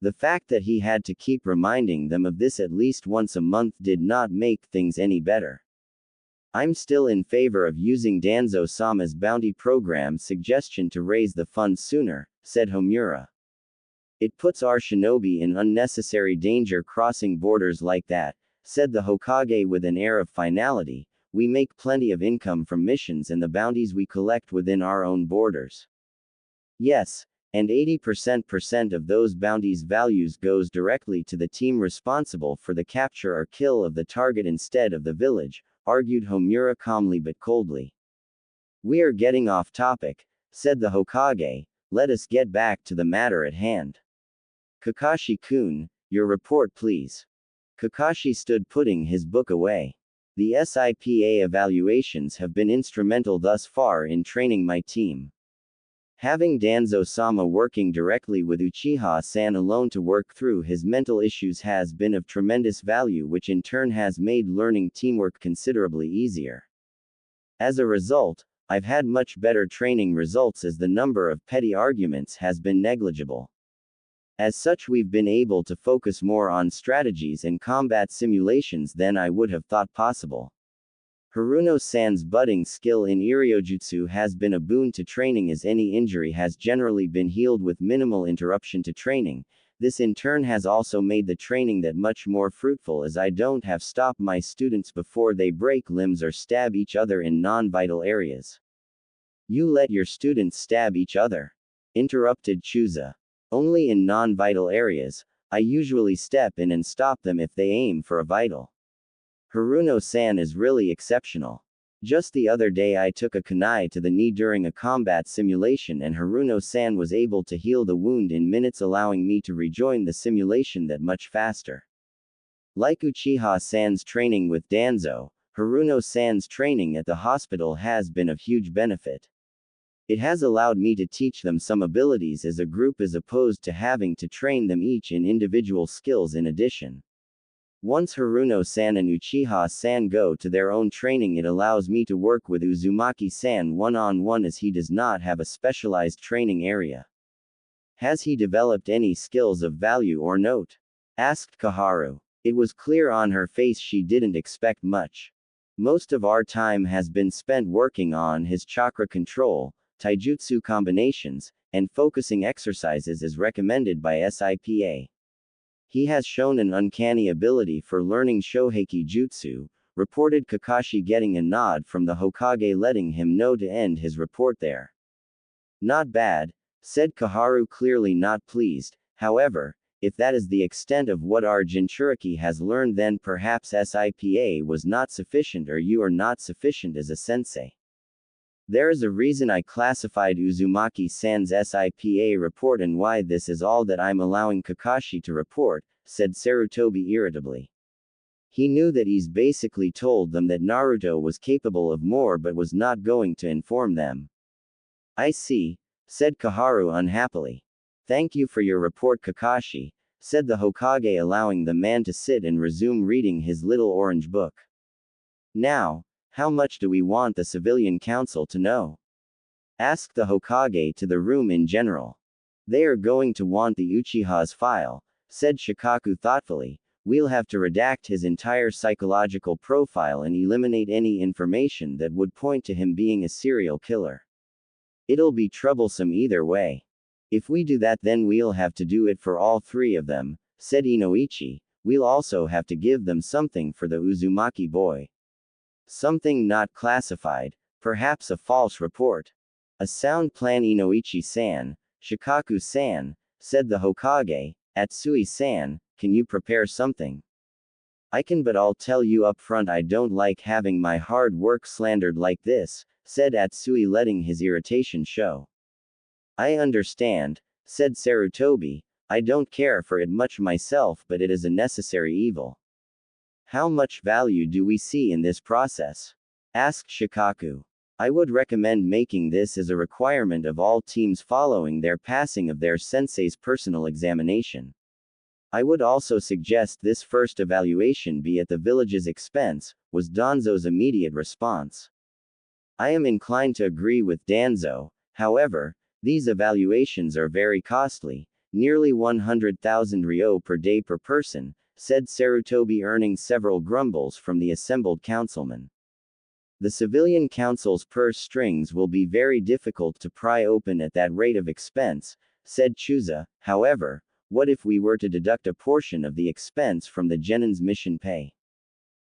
Speaker 1: The fact that he had to keep reminding them of this at least once a month did not make things any better. I'm still in favor of using Danzo-sama's bounty program suggestion to raise the funds sooner, said Homura. It puts our shinobi in unnecessary danger crossing borders like that, said the Hokage with an air of finality. We make plenty of income from missions and the bounties we collect within our own borders. Yes, and 80% of those bounties' values goes directly to the team responsible for the capture or kill of the target instead of the village, argued Homura calmly but coldly. We are getting off topic, said the Hokage. Let us get back to the matter at hand. Kakashi-kun, your report please. Kakashi stood putting his book away. The SIPA evaluations have been instrumental thus far in training my team. Having Danzo-sama working directly with Uchiha-san alone to work through his mental issues has been of tremendous value, which in turn has made learning teamwork considerably easier. As a result, I've had much better training results as the number of petty arguments has been negligible. As such, we've been able to focus more on strategies and combat simulations than I would have thought possible. Haruno-san's budding skill in Iryojutsu has been a boon to training, as any injury has generally been healed with minimal interruption to training. This in turn has also made the training that much more fruitful, as I don't have stop my students before they break limbs or stab each other in non-vital areas. You let your students stab each other? Interrupted Chusa. Only in non-vital areas. I usually step in and stop them if they aim for a vital. Haruno-san is really exceptional. Just the other day I took a kunai to the knee during a combat simulation and Haruno-san was able to heal the wound in minutes, allowing me to rejoin the simulation that much faster. Like Uchiha-san's training with Danzo, Haruno-san's training at the hospital has been of huge benefit. It has allowed me to teach them some abilities as a group as opposed to having to train them each in individual skills in addition. Once Haruno-san and Uchiha-san go to their own training, it allows me to work with Uzumaki-san one-on-one, as he does not have a specialized training area. Has he developed any skills of value or note? Asked Kaharu. It was clear on her face she didn't expect much. Most of our time has been spent working on his chakra control, taijutsu combinations, and focusing exercises as recommended by SIPA. He has shown an uncanny ability for learning Shoheki Jutsu, reported Kakashi, getting a nod from the Hokage, letting him know to end his report there. Not bad, said Kaharu, clearly not pleased. However, if that is the extent of what our Jinchuriki has learned, then perhaps SIPA was not sufficient, or you are not sufficient as a sensei. There is a reason I classified Uzumaki-san's SIPA report and why this is all that I'm allowing Kakashi to report, said Sarutobi irritably. He knew that he's basically told them that Naruto was capable of more but was not going to inform them. I see, said Kaharu unhappily. Thank you for your report, Kakashi, said the Hokage, allowing the man to sit and resume reading his little orange book. Now, how much do we want the civilian council to know? Asked the Hokage to the room in general. They are going to want the Uchiha's file, said Shikaku thoughtfully. We'll have to redact his entire psychological profile and eliminate any information that would point to him being a serial killer. It'll be troublesome either way. If we do that, then we'll have to do it for all three of them, said Inoichi. We'll also have to give them something for the Uzumaki boy. Something not classified, perhaps a false report. A sound plan, Inoichi-san. Shikaku-san, said the Hokage. Atsui-san, can you prepare something? I can, but I'll tell you up front, I don't like having my hard work slandered like this, said Atsui, letting his irritation show. I understand, said Sarutobi. I don't care for it much myself, but it is a necessary evil. How much value do we see in this process? Asked Shikaku. I would recommend making this as a requirement of all teams following their passing of their sensei's personal examination. I would also suggest this first evaluation be at the village's expense, was Danzo's immediate response. I am inclined to agree with Danzo. However, these evaluations are very costly, nearly 100,000 ryo per day per person, said Sarutobi, earning several grumbles from the assembled councilmen. The civilian council's purse strings will be very difficult to pry open at that rate of expense, said Chusa. However, what if we were to deduct a portion of the expense from the genin's mission pay?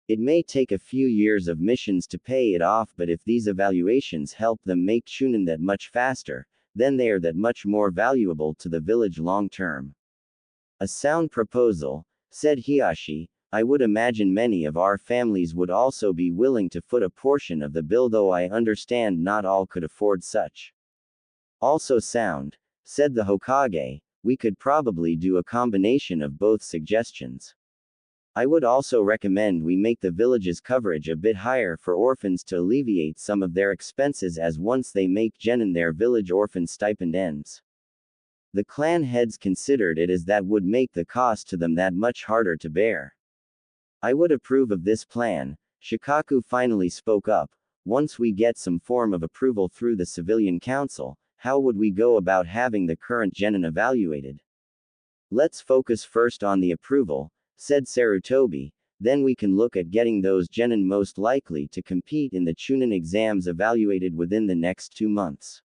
Speaker 1: It may take a few years of missions to pay it off, but if these evaluations help them make Chunin that much faster, then they are that much more valuable to the village long term. A sound proposal, said Hiyashi. I would imagine many of our families would also be willing to foot a portion of the bill, though I understand not all could afford such. Also sound, said the Hokage. We could probably do a combination of both suggestions. I would also recommend we make the village's coverage a bit higher for orphans to alleviate some of their expenses, as once they make genin their village orphan stipend ends. The clan heads considered it, as that would make the cost to them that much harder to bear. I would approve of this plan. Shikaku finally spoke up. Once we get some form of approval through the civilian council, how would we go about having the current genin evaluated? Let's focus first on the approval, said Sarutobi, then we can look at getting those genin most likely to compete in the Chunin exams evaluated within the next 2 months.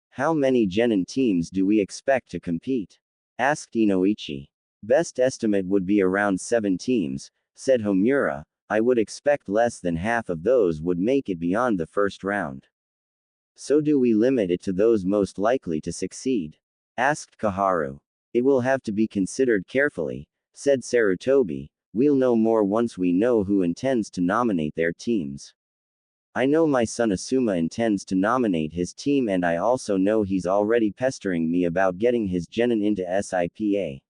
Speaker 1: How many genin teams do we expect to compete? Asked Inoichi. Best estimate would be around 7 teams, said Homura. I would expect less than half of those would make it beyond the first round. So do we limit it to those most likely to succeed? Asked Kaharu. It will have to be considered carefully, said Sarutobi. We'll know more once we know who intends to nominate their teams. I know my son Asuma intends to nominate his team, and I also know he's already pestering me about getting his genin into SIPA.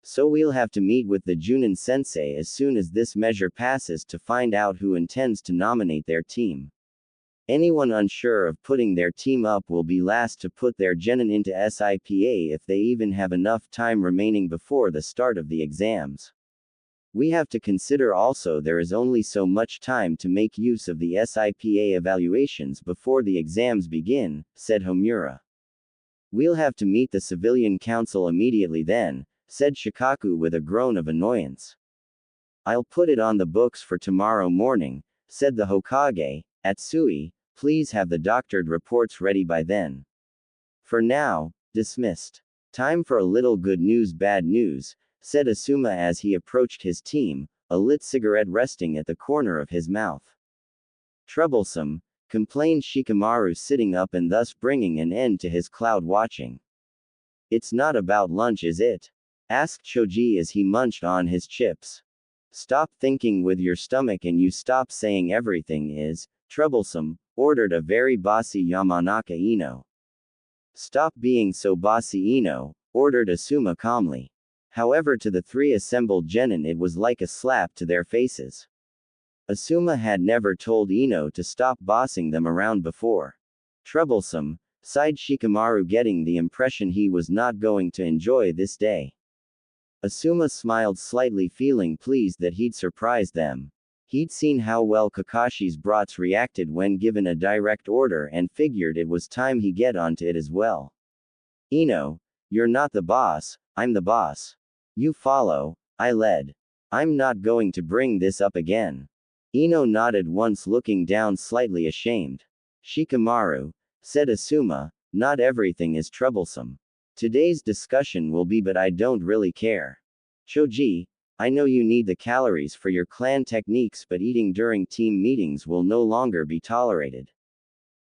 Speaker 1: So we'll have to meet with the Junin sensei as soon as this measure passes to find out who intends to nominate their team. Anyone unsure of putting their team up will be last to put their genin into SIPA if they even have enough time remaining before the start of the exams. We have to consider also there is only so much time to make use of the SIPA evaluations before the exams begin, said Homura. We'll have to meet the civilian council immediately then, said Shikaku with a groan of annoyance. I'll put it on the books for tomorrow morning, said the Hokage. Atsui, please have the doctored reports ready by then. For now, dismissed. Time for a little good news, bad news, said Asuma as he approached his team, a lit cigarette resting at the corner of his mouth. Troublesome, complained Shikamaru, sitting up and thus bringing an end to his cloud watching. It's not about lunch, is it? Asked Choji as he munched on his chips. Stop thinking with your stomach and you stop saying everything is troublesome, ordered a very bossy Yamanaka Ino. Stop being so bossy, Ino, ordered Asuma calmly. However, to the 3 assembled genin it was like a slap to their faces. Asuma had never told Ino to stop bossing them around before. Troublesome, sighed Shikamaru, getting the impression he was not going to enjoy this day. Asuma smiled slightly, feeling pleased that he'd surprised them. He'd seen how well Kakashi's brats reacted when given a direct order and figured it was time he get onto it as well. Ino, you're not the boss, I'm the boss. You follow, I led. I'm not going to bring this up again. Ino nodded once, looking down slightly ashamed. Shikamaru, said Asuma, not everything is troublesome. Today's discussion will be, but I don't really care. Choji, I know you need the calories for your clan techniques, but eating during team meetings will no longer be tolerated.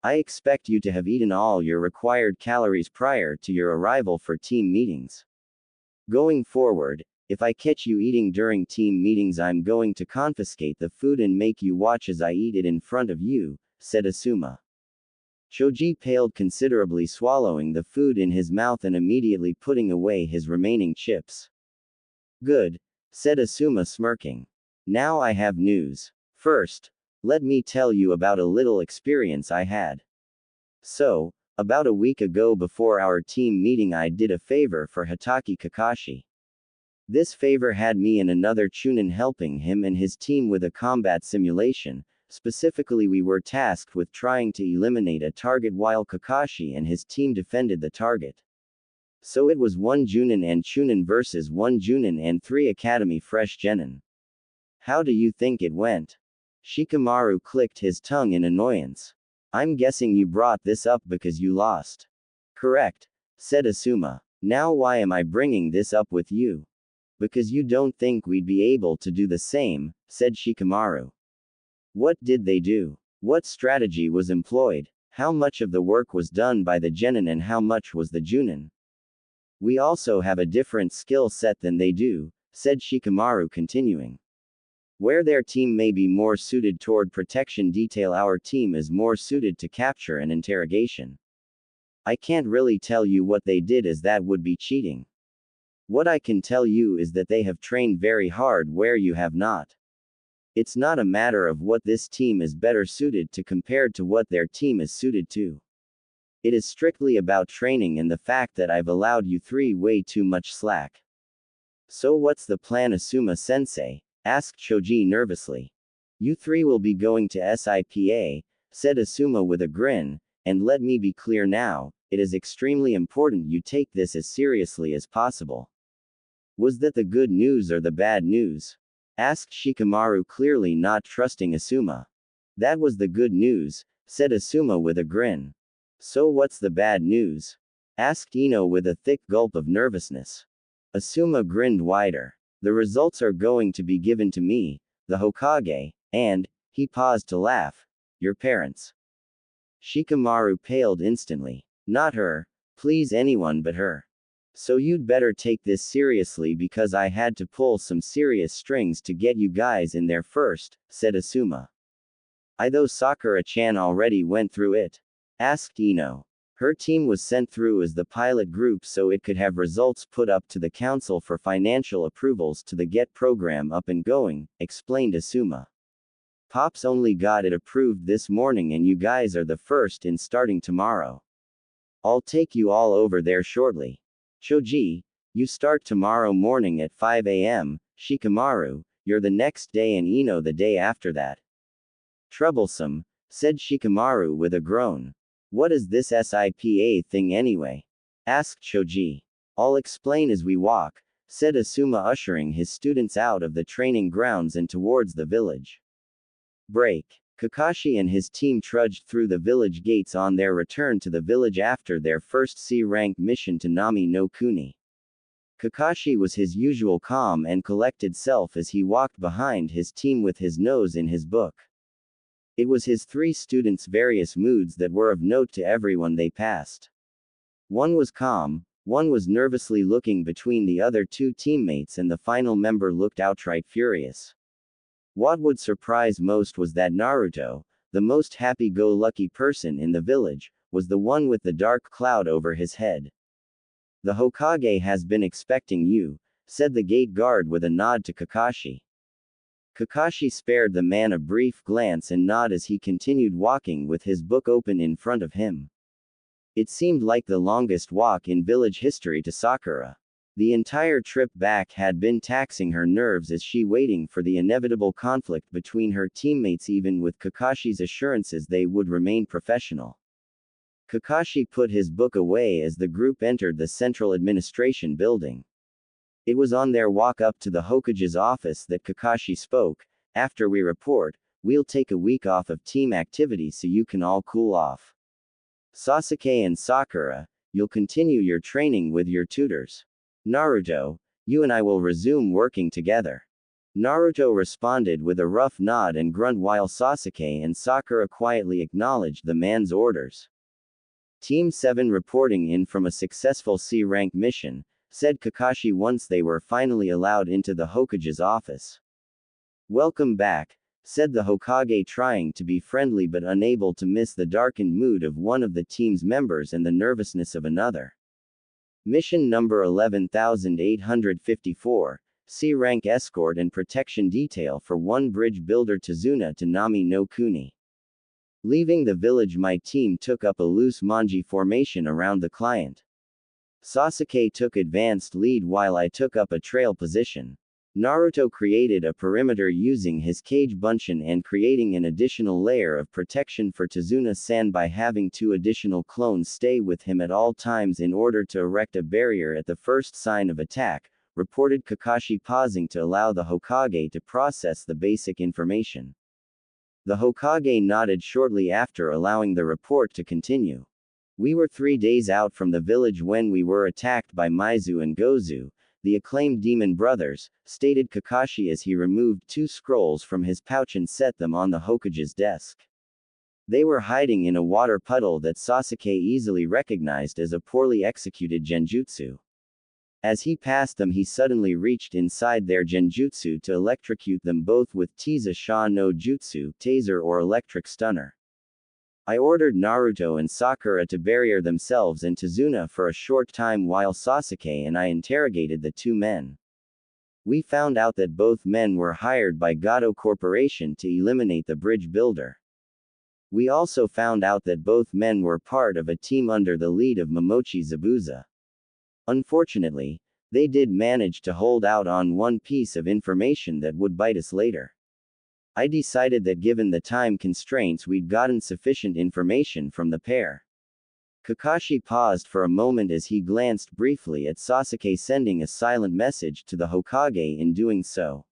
Speaker 1: I expect you to have eaten all your required calories prior to your arrival for team meetings. Going forward, if I catch you eating during team meetings, I'm going to confiscate the food and make you watch as I eat it in front of you, said Asuma. Choji paled considerably, swallowing the food in his mouth and immediately putting away his remaining chips. Good, said Asuma, smirking. Now I have news. First, let me tell you about a little experience I had. So, about a week ago before our team meeting, I did a favor for Hitaki Kakashi. This favor had me and another Chunin helping him and his team with a combat simulation. Specifically, we were tasked with trying to eliminate a target while Kakashi and his team defended the target. So it was 1 Junin and Chunin versus 1 Junin and 3 Academy Fresh Genin. How do you think it went? Shikamaru clicked his tongue in annoyance. I'm guessing you brought this up because you lost. Correct, said Asuma. Now why am I bringing this up with you? Because you don't think we'd be able to do the same, said Shikamaru. What did they do? What strategy was employed? How much of the work was done by the genin and how much was the junin? We also have a different skill set than they do, said Shikamaru, continuing. Where their team may be more suited toward protection detail, our team is more suited to capture and interrogation. I can't really tell you what they did, as that would be cheating. What I can tell you is that they have trained very hard where you have not. It's not a matter of what this team is better suited to compared to what their team is suited to. It is strictly about training and the fact that I've allowed you three way too much slack. So what's the plan, Asuma-sensei? Asked Choji nervously. You three will be going to SIPA, said Asuma with a grin, and let me be clear now, it is extremely important you take this as seriously as possible. Was that the good news or the bad news? Asked Shikamaru, clearly not trusting Asuma. That was the good news, said Asuma with a grin. So what's the bad news? Asked Ino with a thick gulp of nervousness. Asuma grinned wider. The results are going to be given to me, the Hokage, and, he paused to laugh, your parents. Shikamaru paled instantly. Not her, please, anyone but her. So you'd better take this seriously because I had to pull some serious strings to get you guys in there first, said Asuma. I thought Sakura-chan already went through it? Asked Ino. Her team was sent through as the pilot group so it could have results put up to the council for financial approvals to the GET program up and going, explained Asuma. Pops only got it approved this morning and you guys are the first in starting tomorrow. I'll take you all over there shortly. Choji, you start tomorrow morning at 5 a.m., Shikamaru, you're the next day and Ino the day after that. Troublesome, said Shikamaru with a groan. What is this SIPA thing anyway? Asked Choji. I'll explain as we walk, said Asuma, ushering his students out of the training grounds and towards the village. Break. Kakashi and his team trudged through the village gates on their return to the village after their first C-rank mission to Nami no Kuni. Kakashi was his usual calm and collected self as he walked behind his team with his nose in his book. It was his three students' various moods that were of note to everyone they passed. One was calm, one was nervously looking between the other two teammates, and the final member looked outright furious. What would surprise most was that Naruto, the most happy-go-lucky person in the village, was the one with the dark cloud over his head. The Hokage has been expecting you, said the gate guard with a nod to Kakashi. Kakashi spared the man a brief glance and nod as he continued walking with his book open in front of him. It seemed like the longest walk in village history to Sakura. The entire trip back had been taxing her nerves as she waiting for the inevitable conflict between her teammates, even with Kakashi's assurances they would remain professional. Kakashi put his book away as the group entered the central administration building. It was on their walk up to the Hokage's office that Kakashi spoke. After we report, we'll take a week off of team activities so you can all cool off. Sasuke and Sakura, you'll continue your training with your tutors. Naruto, you and I will resume working together. Naruto responded with a rough nod and grunt while Sasuke and Sakura quietly acknowledged the man's orders. Team 7 reporting in from a successful C-rank mission, said Kakashi once they were finally allowed into the Hokage's office. Welcome back, said the Hokage, trying to be friendly but unable to miss the darkened mood of one of the team's members and the nervousness of another. Mission number 11854, C-rank escort and protection detail for one bridge builder Tazuna to Nami no Kuni. Leaving the village, my team took up a loose manji formation around the client. Sasuke took advanced lead while I took up a trail position. Naruto created a perimeter using his Kage Bunshin and creating an additional layer of protection for Tazuna-san by having 2 additional clones stay with him at all times in order to erect a barrier at the first sign of attack, reported Kakashi, pausing to allow the Hokage to process the basic information. The Hokage nodded shortly after, allowing the report to continue. We were 3 days out from the village when we were attacked by Maizu and Gozu. the acclaimed demon brothers, stated Kakashi as he removed 2 scrolls from his pouch and set them on the Hokage's desk. They were hiding in a water puddle that Sasuke easily recognized as a poorly executed genjutsu. As he passed them, he suddenly reached inside their genjutsu to electrocute them both with Tiza Sha no Jutsu, taser or electric stunner. I ordered Naruto and Sakura to barrier themselves and Tazuna for a short time while Sasuke and I interrogated the 2 men. We found out that both men were hired by Gato Corporation to eliminate the bridge builder. We also found out that both men were part of a team under the lead of Momochi Zabuza. Unfortunately, they did manage to hold out on one piece of information that would bite us later. I decided that given the time constraints, we'd gotten sufficient information from the pair. Kakashi paused for a moment as he glanced briefly at Sasuke, sending a silent message to the Hokage in doing so.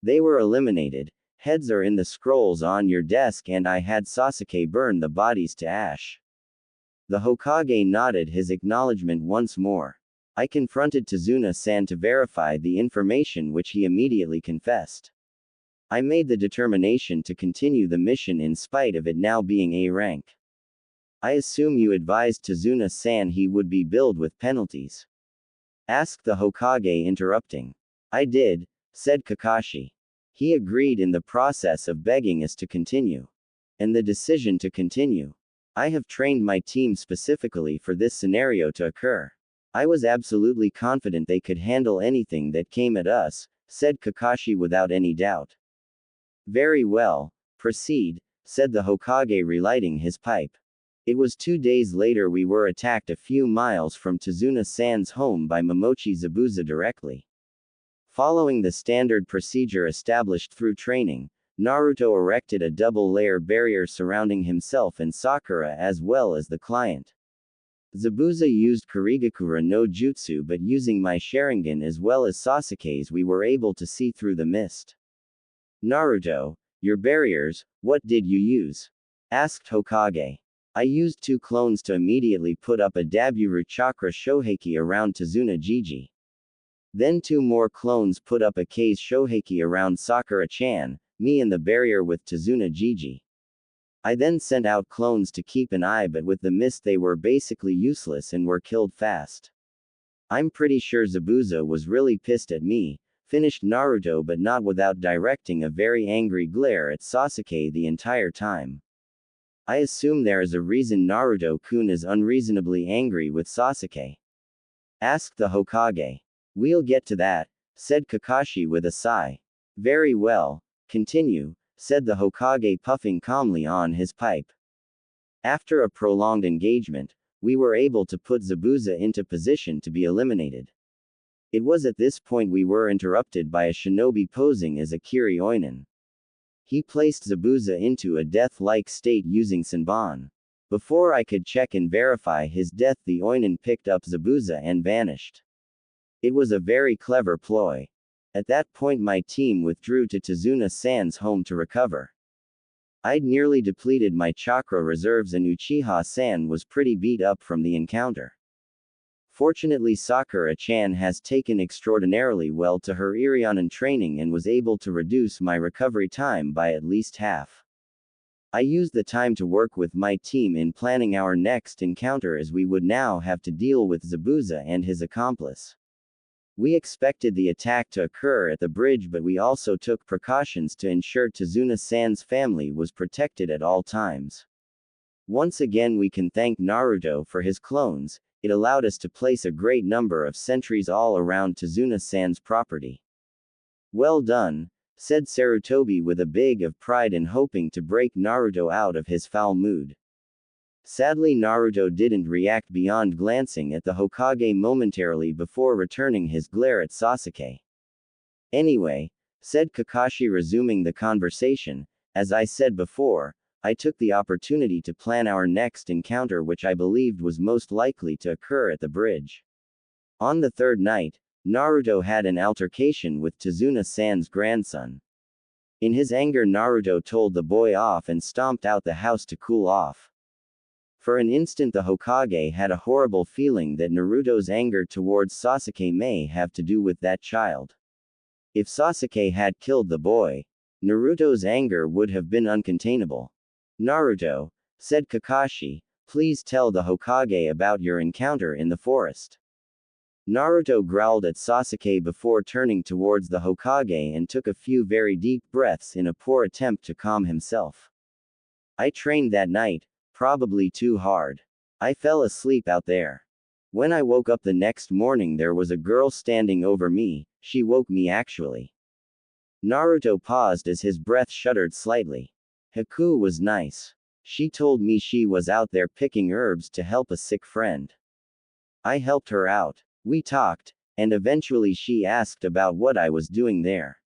Speaker 1: They were eliminated. Heads are in the scrolls on your desk, and I had Sasuke burn the bodies to ash. The Hokage nodded his acknowledgement once more. I confronted Tazuna-san to verify the information, which he immediately confessed. I made the determination to continue the mission in spite of it now being A rank. I assume you advised Tazuna-san he would be billed with penalties? Asked the Hokage, interrupting. I did, said Kakashi. He agreed in the process of begging us to continue. And the decision to continue. I have trained my team specifically for this scenario to occur. I was absolutely confident they could handle anything that came at us, said Kakashi without any doubt. Very well, proceed, said the Hokage, relighting his pipe. It was 2 days later we were attacked a few miles from Tazuna-san's home by Momochi Zabuza directly. Following the standard procedure established through training, Naruto erected a double-layer barrier surrounding himself and Sakura as well as the client. Zabuza used Karigakura no Jutsu, but using my Sharingan as well as Sasuke's, we were able to see through the mist. Naruto, your barriers, what did you use? Asked Hokage. I used 2 clones to immediately put up a Daburu Chakra Shoheki around Tazuna Gigi. Then 2 more clones put up a K's Shoheki around Sakura-chan, me and the barrier with Tazuna Gigi. I then sent out clones to keep an eye, but with the mist they were basically useless and were killed fast. I'm pretty sure Zabuza was really pissed at me, finished Naruto, but not without directing a very angry glare at Sasuke the entire time. I assume there is a reason Naruto-kun is unreasonably angry with Sasuke. Asked the Hokage. We'll get to that, said Kakashi with a sigh. Very well, continue, said the Hokage, puffing calmly on his pipe. After a prolonged engagement, we were able to put Zabuza into position to be eliminated. It was at this point we were interrupted by a shinobi posing as Akiri Oinen. He placed Zabuza into a death-like state using Senbon. Before I could check and verify his death, the Oinen picked up Zabuza and vanished. It was a very clever ploy. At that point my team withdrew to Tazuna-san's home to recover. I'd nearly depleted my chakra reserves and Uchiha-san was pretty beat up from the encounter. Fortunately, Sakura-chan has taken extraordinarily well to her Irionen training and was able to reduce my recovery time by at least half. I used the time to work with my team in planning our next encounter, as we would now have to deal with Zabuza and his accomplice. We expected the attack to occur at the bridge, but we also took precautions to ensure Tazuna-san's family was protected at all times. Once again we can thank Naruto for his clones. It allowed us to place a great number of sentries all around Tazuna-san's property. Well done, said Sarutobi with a big of pride and hoping to break Naruto out of his foul mood. Sadly, Naruto didn't react beyond glancing at the Hokage momentarily before returning his glare at Sasuke. Anyway, said Kakashi, resuming the conversation, as I said before, I took the opportunity to plan our next encounter, which I believed was most likely to occur at the bridge. On the 3rd night, Naruto had an altercation with Tazuna-san's grandson. In his anger, Naruto told the boy off and stomped out the house to cool off. For an instant the Hokage had a horrible feeling that Naruto's anger towards Sasuke may have to do with that child. If Sasuke had killed the boy, Naruto's anger would have been uncontainable. Naruto, said Kakashi, please tell the Hokage about your encounter in the forest. Naruto growled at Sasuke before turning towards the Hokage and took a few very deep breaths in a poor attempt to calm himself. I trained that night, probably too hard. I fell asleep out there. When I woke up the next morning there was a girl standing over me, she woke me actually. Naruto paused as his breath shuddered slightly. Haku was nice. She told me she was out there picking herbs to help a sick friend. I helped her out. We talked, and eventually she asked about what I was doing there.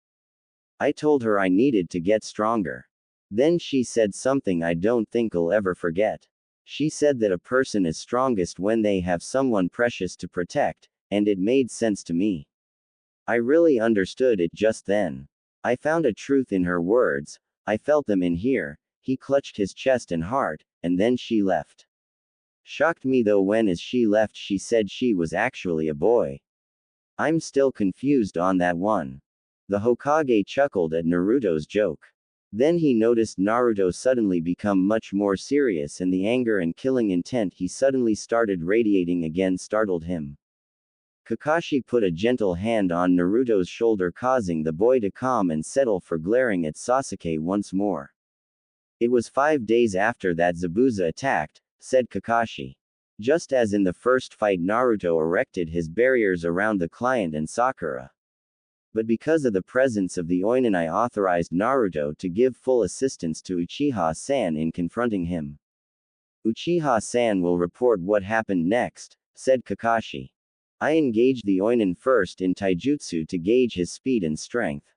Speaker 1: I told her I needed to get stronger. Then she said something I don't think I'll ever forget. She said that a person is strongest when they have someone precious to protect, and it made sense to me. I really understood it just then. I found a truth in her words, I felt them in here. He clutched his chest and heart, and then she left. Shocked me though when as she left she said she was actually a boy. I'm still confused on that one. The Hokage chuckled at Naruto's joke. Then he noticed Naruto suddenly become much more serious and the anger and killing intent he suddenly started radiating again startled him. Kakashi put a gentle hand on Naruto's shoulder causing the boy to calm and settle for glaring at Sasuke once more. It was 5 days after that Zabuza attacked, said Kakashi. Just as in the first fight Naruto erected his barriers around the client and Sakura. But because of the presence of the Oinin I authorized Naruto to give full assistance to Uchiha-san in confronting him. Uchiha-san will report what happened next, said Kakashi. I engaged the Oinin first in taijutsu to gauge his speed and strength.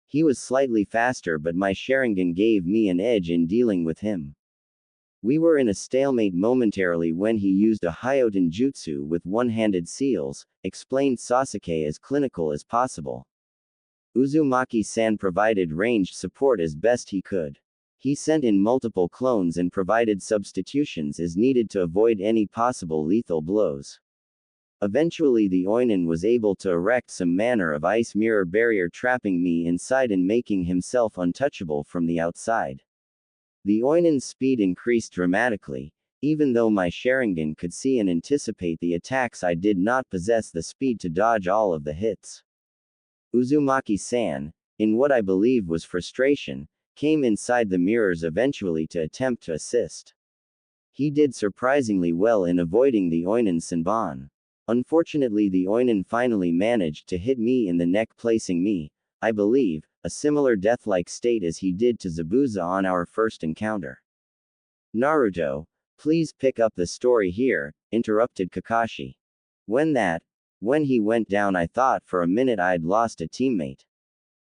Speaker 1: He was slightly faster but my Sharingan gave me an edge in dealing with him. We were in a stalemate momentarily when he used a Hyoten jutsu with one-handed seals, explained Sasuke as clinical as possible. Uzumaki-san provided ranged support as best he could. He sent in multiple clones and provided substitutions as needed to avoid any possible lethal blows. Eventually the Oinin was able to erect some manner of ice mirror barrier trapping me inside and making himself untouchable from the outside. The Oinin's speed increased dramatically. Even though my Sharingan could see and anticipate the attacks I did not possess the speed to dodge all of the hits. Uzumaki-san, in what I believe was frustration, came inside the mirrors eventually to attempt to assist. He did surprisingly well in avoiding the Oinin's Senbon. Unfortunately the Oinin finally managed to hit me in the neck placing me, I believe, a similar death-like state as he did to Zabuza on our first encounter. Naruto, please pick up the story here, interrupted Kakashi. When he went down I thought for a minute I'd lost a teammate.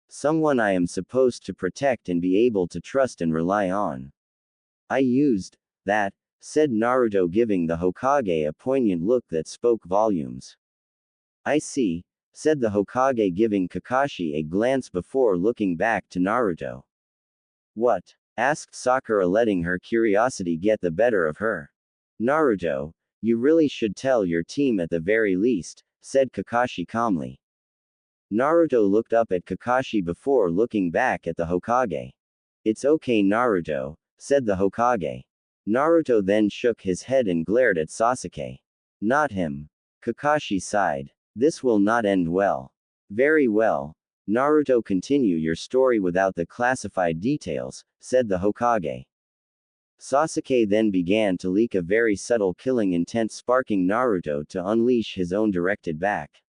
Speaker 1: Someone I am supposed to protect and be able to trust and rely on. I used that, said Naruto giving the Hokage a poignant look that spoke volumes. I see, said the Hokage giving Kakashi a glance before looking back to Naruto. What? Asked Sakura letting her curiosity get the better of her. Naruto, you really should tell your team at the very least, said Kakashi calmly. Naruto looked up at Kakashi before looking back at the Hokage. It's okay Naruto, said the Hokage. Naruto then shook his head and glared at Sasuke. Not him. Kakashi sighed. This will not end well. Very well. Naruto, continue your story without the classified details, said the Hokage. Sasuke then began to leak a very subtle killing intent sparking Naruto to unleash his own directed back.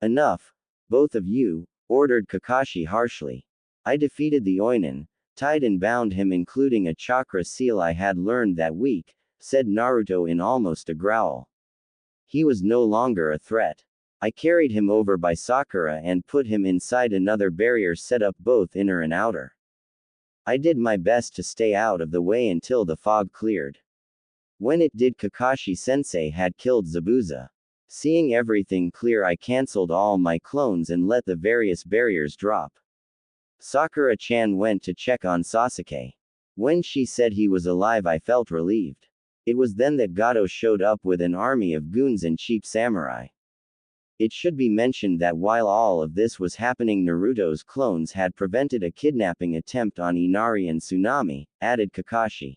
Speaker 1: Enough. Both of you, ordered Kakashi harshly. I defeated the Oinin, tied and bound him including a chakra seal I had learned that week, said Naruto in almost a growl. He was no longer a threat. I carried him over by Sakura and put him inside another barrier set up both inner and outer. I did my best to stay out of the way until the fog cleared. When it did, Kakashi-sensei had killed Zabuza. Seeing everything clear, I cancelled all my clones and let the various barriers drop. Sakura-chan went to check on Sasuke. When she said he was alive I felt relieved. It was then that Gato showed up with an army of goons and cheap samurai. It should be mentioned that while all of this was happening, Naruto's clones had prevented a kidnapping attempt on Inari and Tsunami, added Kakashi.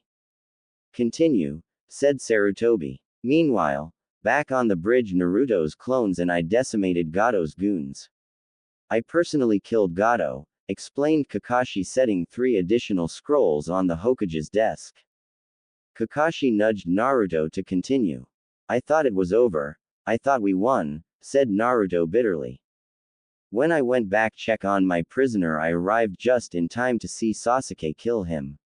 Speaker 1: Continue, said Sarutobi. Meanwhile, back on the bridge, Naruto's clones and I decimated Gato's goons. I personally killed Gato, explained Kakashi, setting 3 additional scrolls on the Hokage's desk. Kakashi nudged Naruto to continue. I thought it was over. I thought we won, said Naruto bitterly. When I went back check on my prisoner, I arrived just in time to see Sasuke kill him.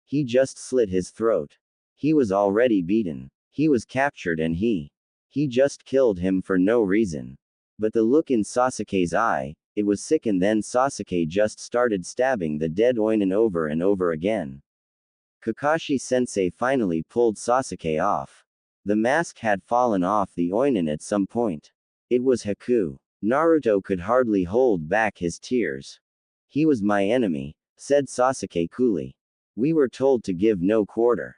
Speaker 1: He just slit his throat. He was already beaten. He was captured and he just killed him for no reason. But the look in Sasuke's eye, it was sick, and then Sasuke just started stabbing the dead Oinen over and over again. Kakashi-sensei finally pulled Sasuke off. The mask had fallen off the Oinen at some point. It was Haku. Naruto could hardly hold back his tears. He was my enemy, said Sasuke coolly. We were told to give no quarter.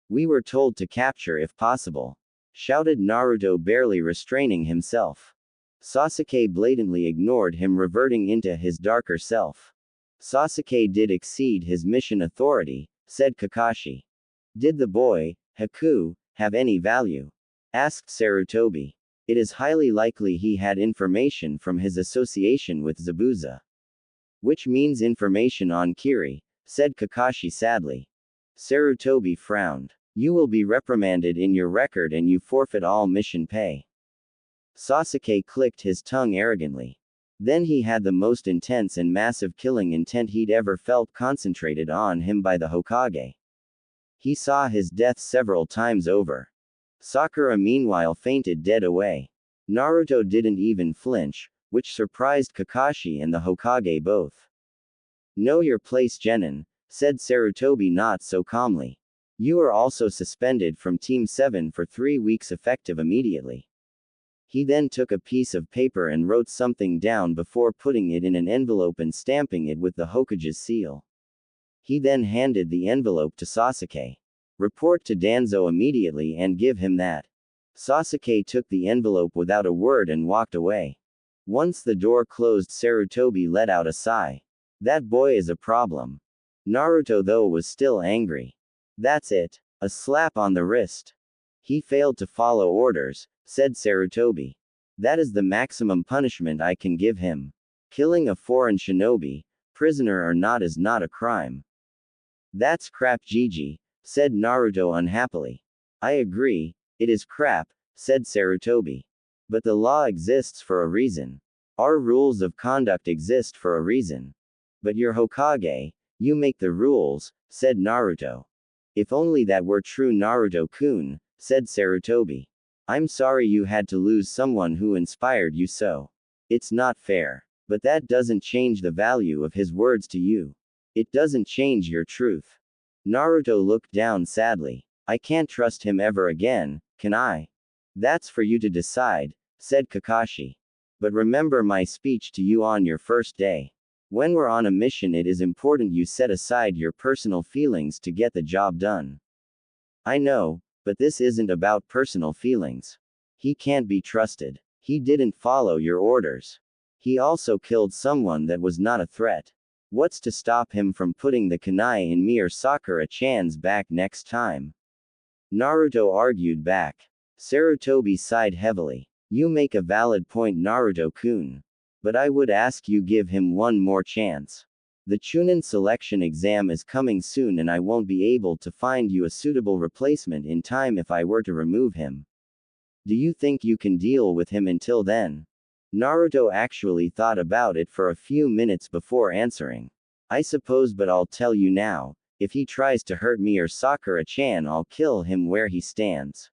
Speaker 1: We were told to capture if possible, shouted Naruto, barely restraining himself. Sasuke blatantly ignored him, reverting into his darker self. Sasuke did exceed his mission authority, said Kakashi. Did the boy, Haku, have any value? Asked Sarutobi. It is highly likely he had information from his association with Zabuza. Which means information on Kiri, said Kakashi sadly. Sarutobi frowned. You will be reprimanded in your record and you forfeit all mission pay. Sasuke clicked his tongue arrogantly. Then he had the most intense and massive killing intent he'd ever felt concentrated on him by the Hokage. He saw his death several times over. Sakura meanwhile fainted dead away. Naruto didn't even flinch, which surprised Kakashi and the Hokage both. Know your place, Genin, said Sarutobi not so calmly. You are also suspended from Team 7 for 3 weeks effective immediately. He then took a piece of paper and wrote something down before putting it in an envelope and stamping it with the Hokage's seal. He then handed the envelope to Sasuke. Report to Danzo immediately and give him that. Sasuke took the envelope without a word and walked away. Once the door closed, Sarutobi let out a sigh. That boy is a problem. Naruto though was still angry. That's it. A slap on the wrist. He failed to follow orders, said Sarutobi. That is the maximum punishment I can give him. Killing a foreign shinobi, prisoner or not, is not a crime. That's crap, Gigi, said Naruto unhappily. I agree, it is crap, said Sarutobi. But the law exists for a reason. Our rules of conduct exist for a reason. But you're Hokage, you make the rules, said Naruto. If only that were true, Naruto-kun, said Sarutobi. I'm sorry you had to lose someone who inspired you so. It's not fair. But that doesn't change the value of his words to you. It doesn't change your truth. Naruto looked down sadly. I can't trust him ever again, can I? That's for you to decide, said Kakashi. But remember my speech to you on your first day. When we're on a mission, it is important you set aside your personal feelings to get the job done. I know, but this isn't about personal feelings. He can't be trusted. He didn't follow your orders. He also killed someone that was not a threat. What's to stop him from putting the kunai in me or Sakura-chan's back next time? Naruto argued back. Sarutobi sighed heavily. You make a valid point, Naruto-kun. But I would ask you give him one more chance. The Chunin selection exam is coming soon and I won't be able to find you a suitable replacement in time if I were to remove him. Do you think you can deal with him until then? Naruto actually thought about it for a few minutes before answering. I suppose, but I'll tell you now, if he tries to hurt me or Sakura-chan, I'll kill him where he stands.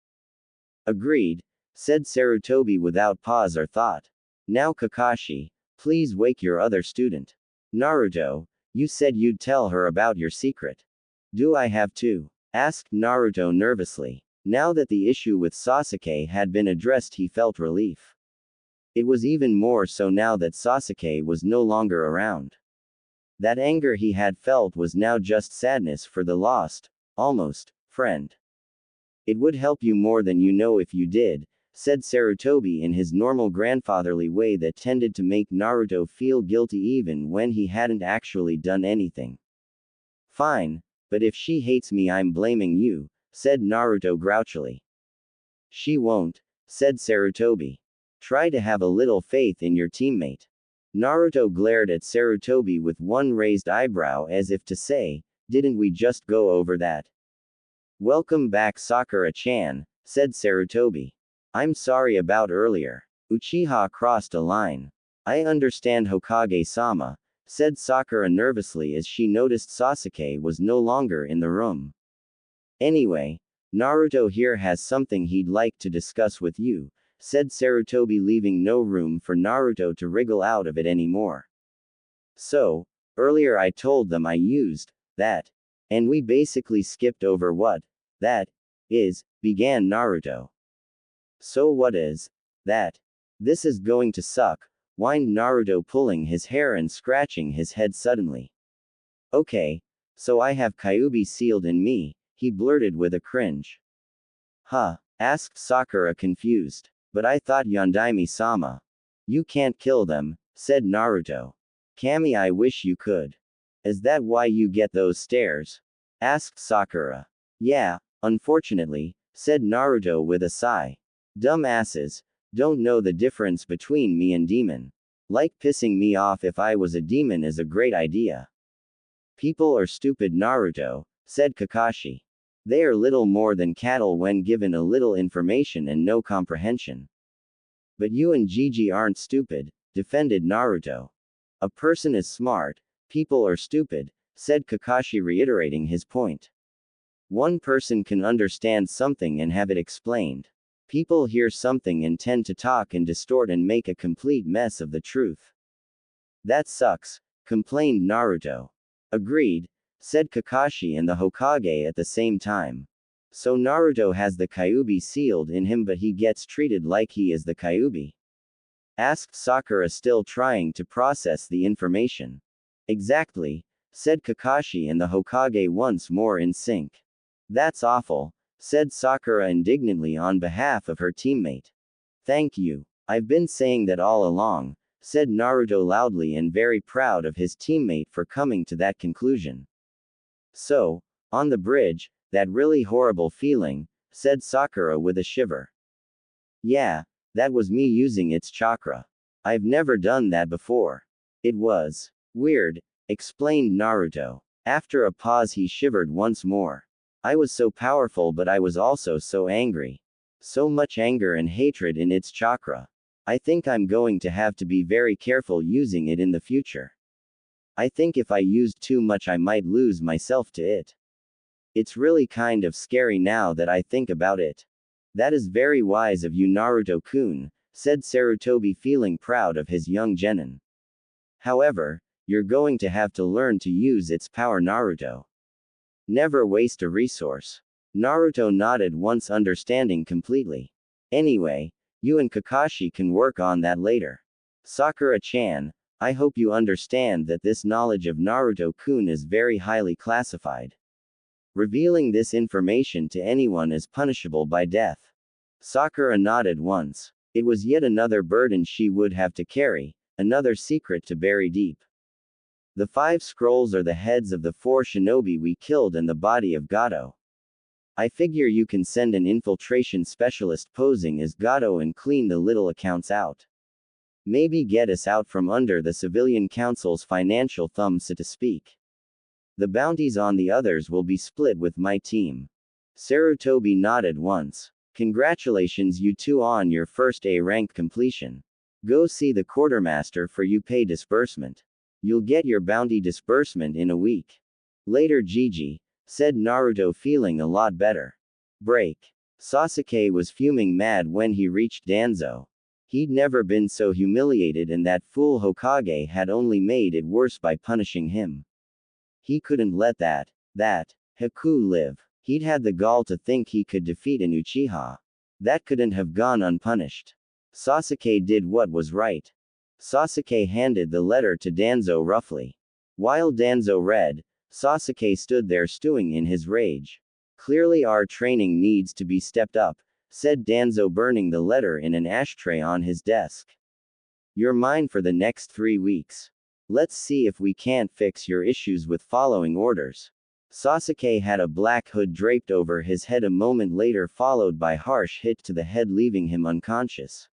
Speaker 1: Agreed, said Sarutobi without pause or thought. Now Kakashi, please wake your other student. Naruto, you said you'd tell her about your secret. Do I have to? Asked Naruto nervously. Now that the issue with Sasuke had been addressed, he felt relief. It was even more so now that Sasuke was no longer around. That anger he had felt was now just sadness for the lost, almost, friend. It would help you more than you know if you did, said Sarutobi in his normal grandfatherly way that tended to make Naruto feel guilty even when he hadn't actually done anything. Fine, but if she hates me I'm blaming you, said Naruto grouchily. She won't, said Sarutobi. Try to have a little faith in your teammate. Naruto glared at Sarutobi with one raised eyebrow as if to say, didn't we just go over that? Welcome back Sakura-chan, said Sarutobi. I'm sorry about earlier. Uchiha crossed a line. I understand Hokage-sama, said Sakura nervously as she noticed Sasuke was no longer in the room. Anyway, Naruto here has something he'd like to discuss with you, said Sarutobi, leaving no room for Naruto to wriggle out of it anymore. So, earlier I told them I used that, and we basically skipped over what that is, began Naruto. So what is that? This is going to suck, whined Naruto, pulling his hair and scratching his head suddenly. Okay, so I have Kyuubi sealed in me, he blurted with a cringe. Huh? Asked Sakura confused. But I thought Yondaime-sama. You can't kill them, said Naruto. Kami, I wish you could. Is that why you get those stares? Asked Sakura. Yeah, unfortunately, said Naruto with a sigh. Dumb asses, don't know the difference between me and demon. Like pissing me off if I was a demon is a great idea. People are stupid, Naruto, said Kakashi. They are little more than cattle when given a little information and no comprehension. But you and Gigi aren't stupid, defended Naruto. A person is smart, people are stupid, said Kakashi, reiterating his point. One person can understand something and have it explained. People hear something and tend to talk and distort and make a complete mess of the truth. That sucks, complained Naruto. Agreed, said Kakashi and the Hokage at the same time. So Naruto has the Kyuubi sealed in him, but he gets treated like he is the Kyuubi? Asked Sakura, still trying to process the information. Exactly, said Kakashi and the Hokage once more in sync. That's awful, said Sakura indignantly on behalf of her teammate. Thank you. I've been saying that all along, said Naruto loudly and very proud of his teammate for coming to that conclusion. So, on the bridge, that really horrible feeling, said Sakura with a shiver. Yeah, that was me using its chakra. I've never done that before. It was weird, explained Naruto. After a pause he shivered once more. I was so powerful, but I was also so angry. So much anger and hatred in its chakra. I think I'm going to have to be very careful using it in the future. I think if I used too much I might lose myself to it. It's really kind of scary now that I think about it. That is very wise of you, Naruto-kun, said Sarutobi, feeling proud of his young genin. However, you're going to have to learn to use its power, Naruto. Never waste a resource. Naruto nodded once, understanding completely. Anyway, you and Kakashi can work on that later. Sakura-chan, I hope you understand that this knowledge of Naruto-kun is very highly classified. Revealing this information to anyone is punishable by death. Sakura nodded once. It was yet another burden she would have to carry, another secret to bury deep. The 5 scrolls are the heads of the 4 shinobi we killed and the body of Gato. I figure you can send an infiltration specialist posing as Gato and clean the little accounts out. Maybe get us out from under the civilian council's financial thumb, so to speak. The bounties on the others will be split with my team. Sarutobi nodded once. Congratulations you two on your first A rank completion. Go see the quartermaster for you pay disbursement. You'll get your bounty disbursement in a week. Later, Gigi, said Naruto, feeling a lot better. Break. Sasuke was fuming mad when he reached Danzo. He'd never been so humiliated, and that fool Hokage had only made it worse by punishing him. He couldn't let that Haku live. He'd had the gall to think he could defeat an Uchiha. That couldn't have gone unpunished. Sasuke did what was right. Sasuke handed the letter to Danzo roughly. While Danzo read, Sasuke stood there stewing in his rage. Clearly our training needs to be stepped up, said Danzo, burning the letter in an ashtray on his desk. You're mine for the next 3 weeks. Let's see if we can't fix your issues with following orders. Sasuke had a black hood draped over his head a moment later, followed by harsh hit to the head, leaving him unconscious.